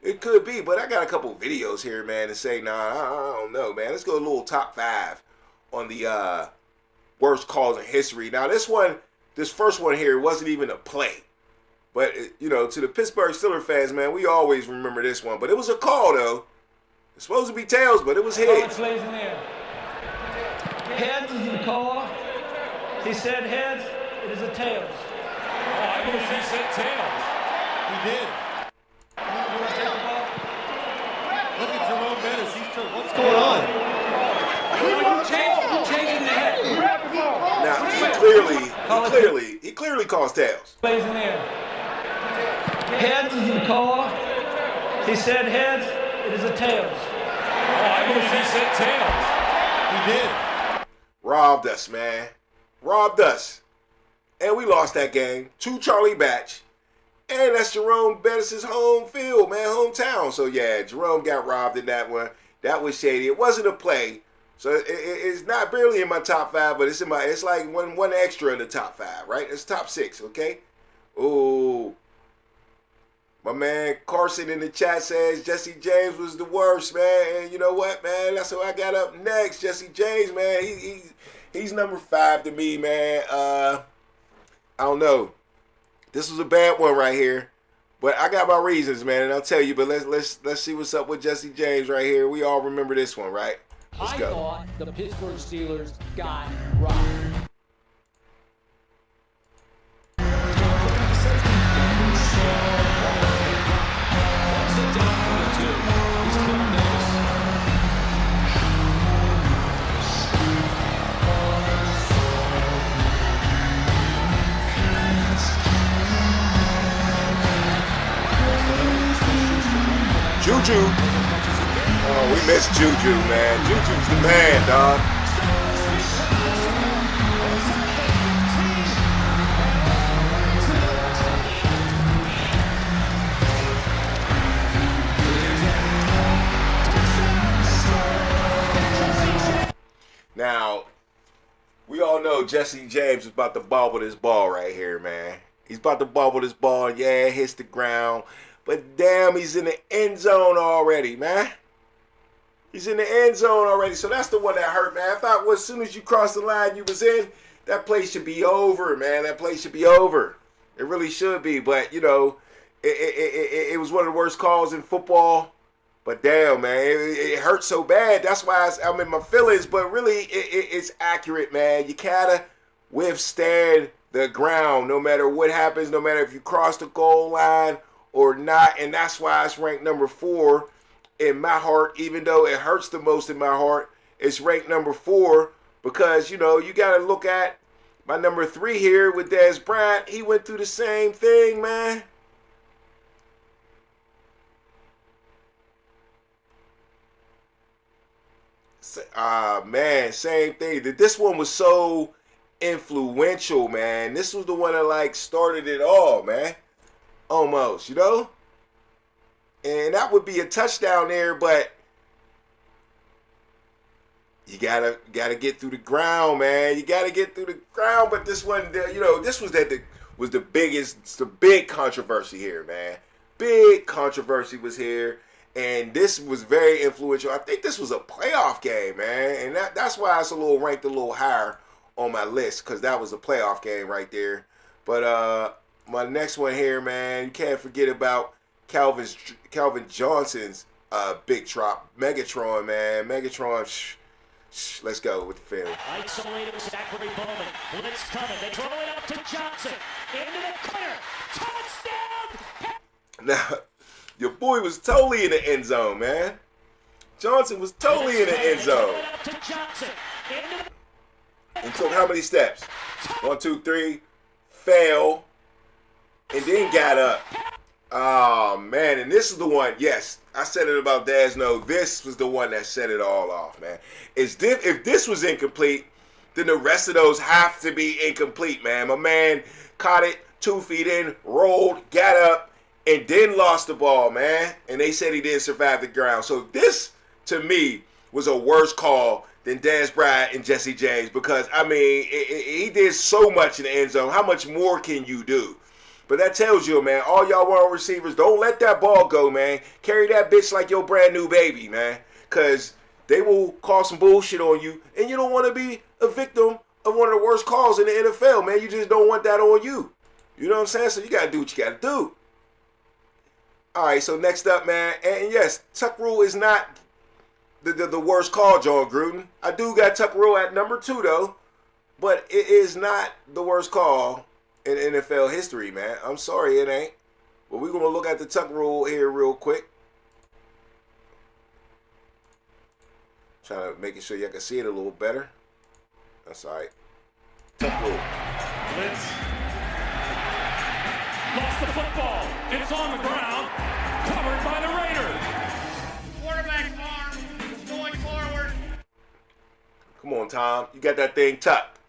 S3: It could be. But I got a couple videos here, man, to say, nah, I don't know, man. Let's go a little top 5 on the worst calls in history. Now, this first one here wasn't even a play. But, you know, to the Pittsburgh Steelers fans, man, we always remember this one. But it was a call, though. It's supposed to be tails, but it was heads.
S5: Heads is the call. He said heads. It is a tails. Oh, I believe he said tails. He did.
S14: Look at Jerome Bettis. He's still. What's going on?
S5: You're changing the head.
S3: Now he clearly calls tails.
S5: Plays in there. Heads is the call. He said heads. It is a tails. Oh, I believe he said tails.
S14: He did.
S3: Robbed us, man. Robbed us. And we lost that game to Charlie Batch. And that's Jerome Bettis' home field, man, hometown. So, yeah, Jerome got robbed in that one. That was shady. It wasn't a play. So, it's not barely in my top 5, but it's like one extra in the top 5, right? It's top 6, okay? Ooh. My man Carson in the chat says Jesse James was the worst, man. And you know what, man? That's who I got up next. Jesse James, man. He's number 5 to me, man. I don't know. This was a bad one right here, but I got my reasons, man, and I'll tell you. But let's see what's up with Jesse James right here. We all remember this one, right? Let's go.
S5: I thought the Pittsburgh Steelers got robbed.
S3: Juju. Oh, we miss Juju, man. Juju's the man, dog. Now, we all know Jesse James is about to bobble this ball right here, man. He's about to bobble this ball. Yeah, it hits the ground. But damn, he's in the end zone already, man. He's in the end zone already. So that's the one that hurt, man. I thought as soon as you crossed the line you was in, that play should be over, man. That play should be over. It really should be. But, you know, it was one of the worst calls in football. But damn, man, it hurt so bad. That's why I'm in my feelings. But really, it's accurate, man. You gotta withstand the ground no matter what happens, no matter if you cross the goal line or not. And that's why it's ranked number 4 in my heart. Even though it hurts the most in my heart, it's ranked number 4 because, you know, you got to look at my number 3 here with Dez Bryant. He went through the same thing, man. Man, same thing. This one was so influential, man. This was the one that like started it all, man. Almost, you know? And that would be a touchdown there, but you gotta get through the ground, man. You gotta get through the ground. But this one, you know, this was the big controversy here, man. Big controversy was here. And this was very influential. I think this was a playoff game, man. And that's why it's ranked a little higher on my list, because that was a playoff game right there. But my next one here, man, you can't forget about Calvin Johnson's big drop. Megatron, man. Megatron, let's go with the film.
S15: Isolated Zachary Bowman. Blitz coming. They throw it up to Johnson. Into the corner. Touchdown!
S3: Now, your boy was totally in the end zone, man. Johnson was totally in the end zone. And took how many steps? 1, 2, 3. Fell. And then got up. Oh, man. And this is the one. Yes, I said it about Dasno. This was the one that set it all off, man. If this was incomplete, then the rest of those have to be incomplete, man. My man caught it 2 feet in, rolled, got up, and then lost the ball, man. And they said he didn't survive the ground. So this, to me, was a worse call than Dez Bryant and Jesse James because, I mean, he did so much in the end zone. How much more can you do? But that tells you, man, all y'all wide receivers, don't let that ball go, man. Carry that bitch like your brand new baby, man. Because they will call some bullshit on you, and you don't want to be a victim of one of the worst calls in the NFL, man. You just don't want that on you. You know what I'm saying? So you got to do what you got to do. All right, so next up, man, and yes, tuck rule is not the worst call, John Gruden. I do got tuck rule at number 2, though, but it is not the worst call in NFL history, man. I'm sorry, it ain't. But we're going to look at the tuck rule here real quick. Trying to make sure y'all can see it a little better. That's all right. Tuck rule.
S15: Blitz. Lost the football. It's on the ground. Covered by the Raiders.
S14: Quarterback's arm is going forward.
S3: Come on, Tom. You got that thing tucked.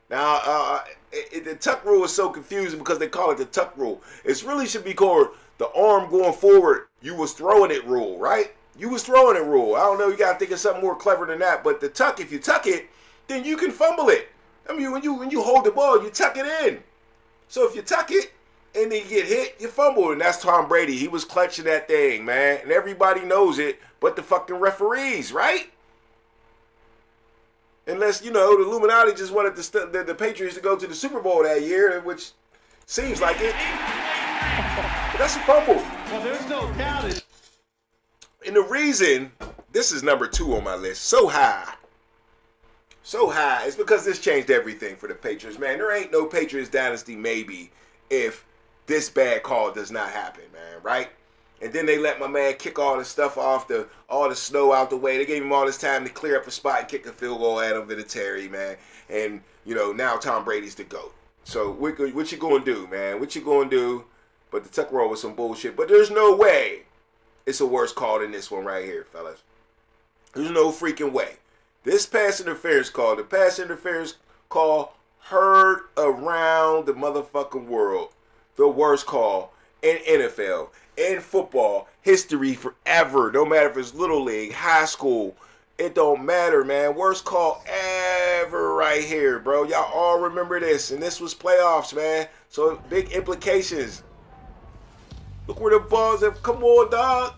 S3: Now, the tuck rule is so confusing because they call it the tuck rule. It really should be called the arm going forward. You was throwing it rule, right? You was throwing it rule. I don't know. You got to think of something more clever than that. But the tuck, if you tuck it, then you can fumble it. I mean, when you hold the ball, you tuck it in. So if you tuck it and then you get hit, you fumble. And that's Tom Brady. He was clutching that thing, man. And everybody knows it but the fucking referees, right? Unless, you know, the Illuminati just wanted the Patriots to go to the Super Bowl that year, which seems like it. But that's a fumble.
S14: Well, there's no doubt.
S3: And the reason this is number 2 on my list, so high, is because this changed everything for the Patriots, man. There ain't no Patriots dynasty maybe if this bad call does not happen, man, right? And then they let my man kick all the stuff off, all the snow out the way. They gave him all this time to clear up a spot and kick a field goal at him, Vinatieri, man. And, you know, now Tom Brady's the GOAT. So what you going to do, man? What you going to do? But the tuck roll was some bullshit. But there's no way it's a worse call than this one right here, fellas. There's no freaking way. This pass interference call, the pass interference call heard around the motherfucking world. The worst call in NFL, in football history forever. No matter if it's Little League, high school, it don't matter, man. Worst call ever right here, bro. Y'all all remember this. And this was playoffs, man. So big implications. Look where the balls have. Come on, dog.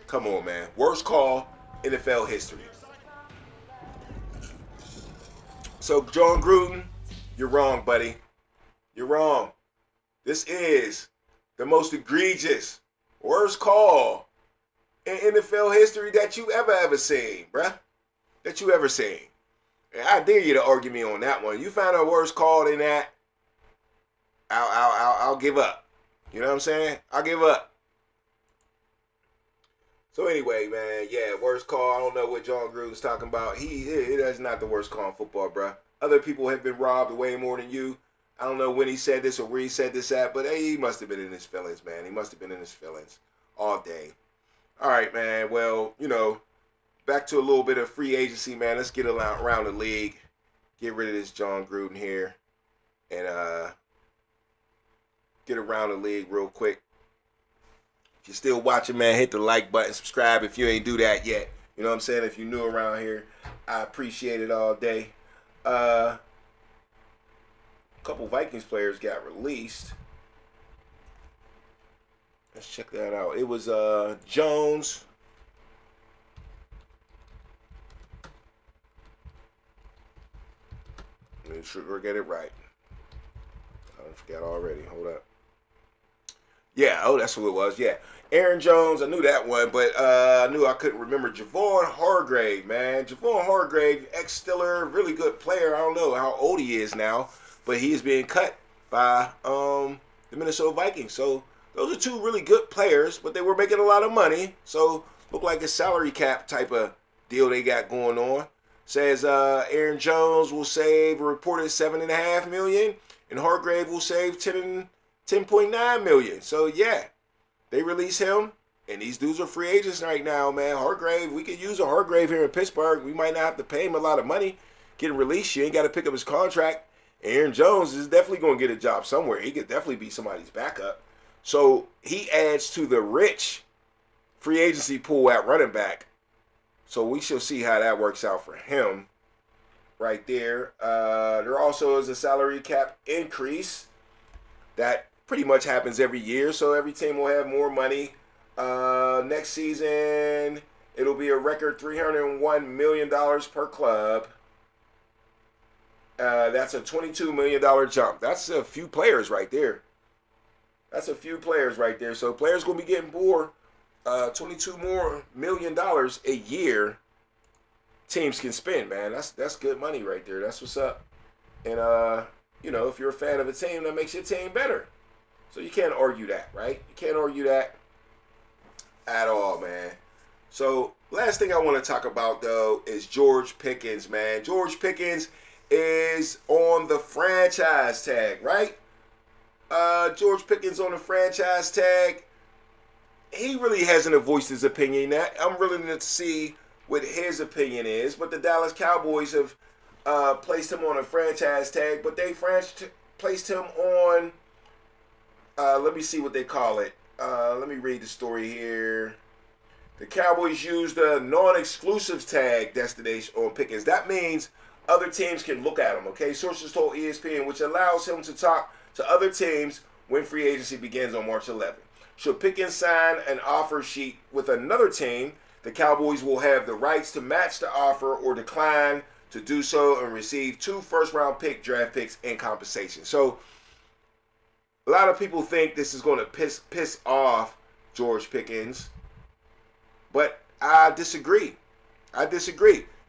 S3: Come on, man. Worst call NFL history. So, John Gruden, you're wrong, buddy. You're wrong. This is the most egregious, worst call in NFL history that you ever seen, bruh. That you ever seen. And I dare you to argue me on that one. You find a worse call than that, I'll give up. You know what I'm saying? I'll give up. So anyway, man, yeah, worst call. I don't know what John Gruden's talking about. That's not the worst call in football, bruh. Other people have been robbed way more than you. I don't know when he said this or where he said this at, but hey, he must have been in his feelings, man. He must have been in his feelings all day. All right, man. Well, you know, back to a little bit of free agency, man. Let's get around the league. Get rid of this John Gruden here. And get around the league real quick. If you're still watching, man, hit the like button. Subscribe if you ain't do that yet. You know what I'm saying? If you're new around here, I appreciate it all day. A couple Vikings players got released. Let's check that out. It was Jones. Make sure I get it right. I forgot already. Hold up. Yeah, oh, that's who it was. Yeah. Aaron Jones, I knew that one, but I knew I couldn't remember Javon Hargrave, man. Javon Hargrave, ex-Steeler, really good player. I don't know how old he is now, but he is being cut by the Minnesota Vikings. So those are two really good players, but they were making a lot of money. So look like a salary cap type of deal they got going on. Says Aaron Jones will save a reported $7.5 million, and Hargrave will save $10.9 million. So yeah, they release him, and these dudes are free agents right now, man. Hargrave, we could use a Hargrave here in Pittsburgh. We might not have to pay him a lot of money. Getting released, you ain't got to pick up his contract. Aaron Jones is definitely going to get a job somewhere. He could definitely be somebody's backup. So he adds to the rich free agency pool at running back. So we shall see how that works out for him right there. There also is a salary cap increase that pretty much happens every year. So every team will have more money. Next season, it'll be a record $301 million per club. That's a $22 million jump. That's a few players right there. That's a few players right there. So players going to be getting more. $22 million a year teams can spend, man. That's good money right there. That's what's up. And, if you're a fan of a team, that makes your team better. So you can't argue that, right? You can't argue that at all, man. So last thing I want to talk about, though, is George Pickens, man. George Pickens is on the franchise tag, right? George Pickens on the franchise tag. He really hasn't voiced his opinion yet. I'm really going to see what his opinion is. But the Dallas Cowboys have placed him on a franchise tag, but they placed him on, let me see what they call it. Let me read the story here. The Cowboys used a non-exclusive tag destination on Pickens. That means other teams can look at him, okay? Sources told ESPN, which allows him to talk to other teams when free agency begins on March 11th. Should Pickens sign an offer sheet with another team, the Cowboys will have the rights to match the offer or decline to do so and receive 2 first-round draft picks in compensation. So a lot of people think this is going to piss off George Pickens, but I disagree.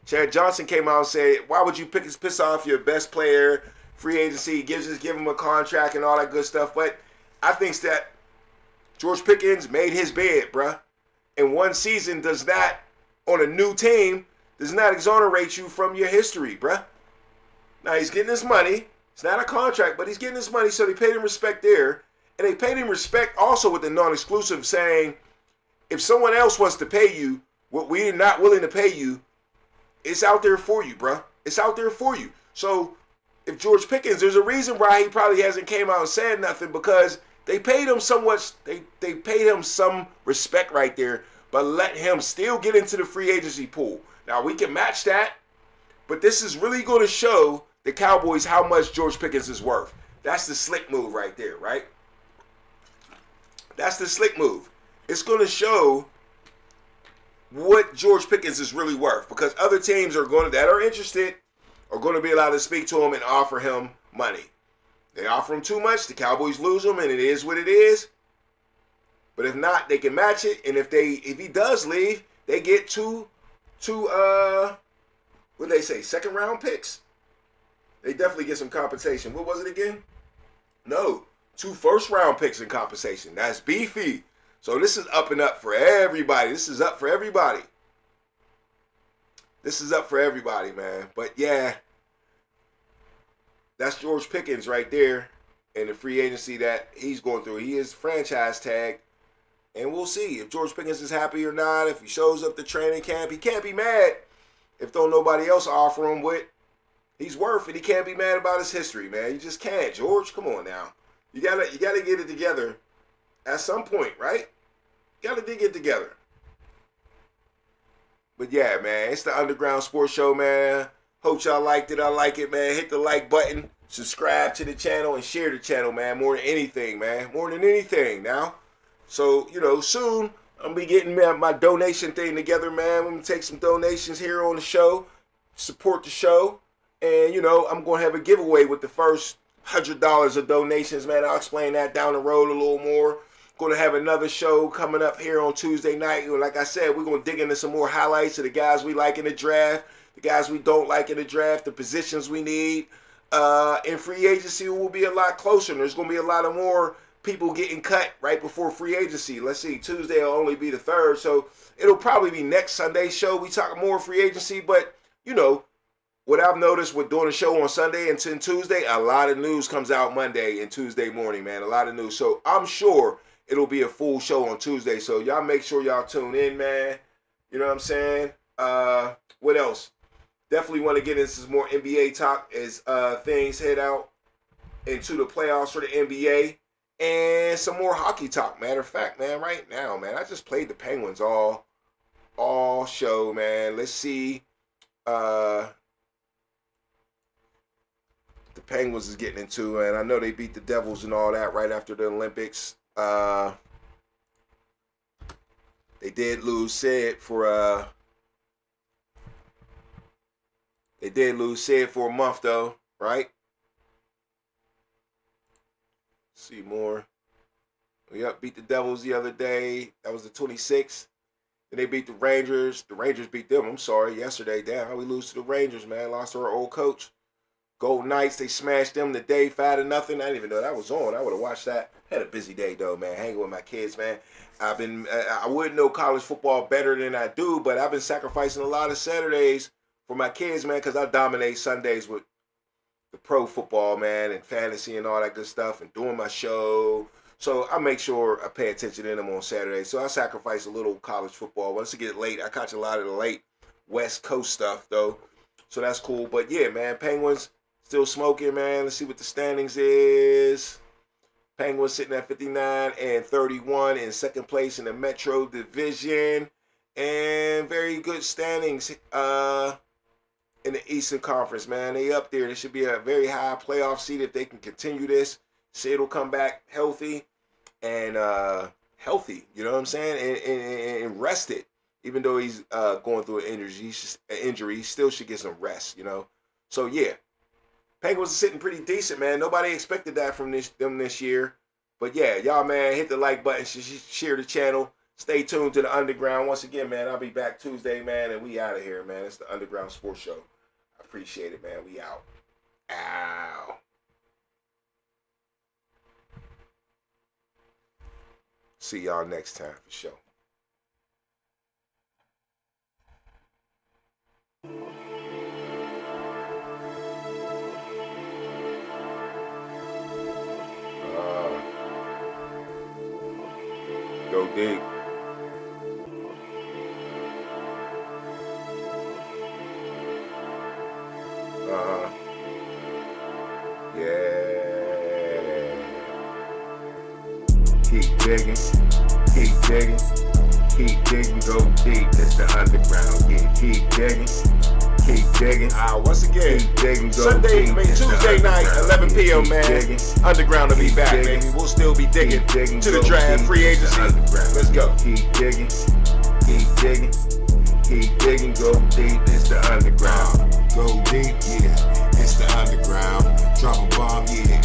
S3: Chad Johnson came out and said, why would you piss off your best player, free agency, give him a contract and all that good stuff? But I think that George Pickens made his bed, bruh. And one season does not, on a new team, does not exonerate you from your history, bruh. Now, he's getting his money. It's not a contract, but he's getting his money, so they paid him respect there. And they paid him respect also with the non-exclusive, saying, if someone else wants to pay you what we're not willing to pay you, it's out there for you, bruh. It's out there for you. So, if George Pickens, there's a reason why he probably hasn't came out and said nothing, because they paid him somewhat. They paid him some respect right there, but let him still get into the free agency pool. Now we can match that, but this is really going to show the Cowboys how much George Pickens is worth. That's the slick move right there, right? That's the slick move. It's going to show what George Pickens is really worth, because other teams that are interested are going to be allowed to speak to him and offer him money. They offer him too much, the Cowboys lose him, and it is what it is. But if not, they can match it. And if he does leave, they get two what did they say, second round picks? They definitely get some compensation. What was it again? No, 2 first round picks in compensation. That's beefy. So this is up and up for everybody. This is up for everybody. This is up for everybody, man. But yeah, that's George Pickens right there and the free agency that he's going through. He is franchise tag. And we'll see if George Pickens is happy or not. If he shows up to training camp, he can't be mad if don't nobody else offer him what he's worth, and he can't be mad about his history, man. You just can't, George. Come on now. You gotta get it together at some point, right? You gotta dig it together. But yeah, man, it's the Underground Sports Show, man. Hope y'all liked it. I like it, man. Hit the like button, subscribe to the channel, and share the channel, man. More than anything, man. More than anything now. So, soon I'm going to be getting my donation thing together, man. I'm going to take some donations here on the show, support the show. And, I'm going to have a giveaway with the first $100 of donations, man. I'll explain that down the road a little more. Going to have another show coming up here on Tuesday night. Like I said, we're going to dig into some more highlights of the guys we like in the draft, the guys we don't like in the draft, the positions we need. And free agency will be a lot closer. There's going to be a lot of more people getting cut right before free agency. Let's see, Tuesday will only be the 3rd, so it'll probably be next Sunday's show. We talk more free agency, but, you know, what I've noticed with doing a show on Sunday and Tuesday, a lot of news comes out Monday and Tuesday morning, man. A lot of news. So I'm sure it'll be a full show on Tuesday. So y'all make sure y'all tune in, man. You know what I'm saying? What else? Definitely want to get into some more NBA talk as things head out into the playoffs for the NBA. And some more hockey talk. Matter of fact, man, right now, man, I just played the Penguins all show, man. Let's see. The Penguins is getting into, and I know they beat the Devils and all that right after the Olympics. They did lose Sid for a month though, right? Let's see more. Yep, beat the Devils the other day. That was the 26th. Then they beat the Rangers. The Rangers beat them, I'm sorry, yesterday. Damn, how we lose to the Rangers, man? Lost to our old coach. Golden Knights, they smashed them today, 5-0. I didn't even know that was on. I would have watched that. Had a busy day though, man. Hanging with my kids, man. I wouldn't know college football better than I do, but I've been sacrificing a lot of Saturdays for my kids, man, because I dominate Sundays with the pro football, man, and fantasy and all that good stuff, and doing my show. So I make sure I pay attention to them on Saturday. So I sacrifice a little college football. Once it gets late, I catch a lot of the late West Coast stuff though. So that's cool. But yeah, man, Penguins still smoking, man. Let's see what the standings is. Penguins sitting at 59-31 in second place in the Metro Division. And very good standings in the Eastern Conference, man. They up there. There should be a very high playoff seed if they can continue this. Sid will come back healthy and you know what I'm saying, and rested. Even though he's going through an injury, he still should get some rest, you know. So yeah. Penguins are sitting pretty decent, man. Nobody expected that from them this year. But yeah, y'all, man, hit the like button, share the channel. Stay tuned to the Underground. Once again, man, I'll be back Tuesday, man, and we out of here, man. It's the Underground Sports Show. I appreciate it, man. We out. Ow. See y'all next time for sure. Go deep. Yeah. Keep digging. Keep digging. Keep digging. Go deep. It's the Underground. Yeah. Keep digging. Keep digging. Once again, keep digging, Sunday, Tuesday night, 11 p.m., man. Digging. Underground will be back, baby. We'll still be digging to the draft, free agency. Let's go. Keep digging. Keep digging. Keep digging. Go deep. It's the Underground. Go deep, yeah. It's the Underground. Drop a bomb, yeah.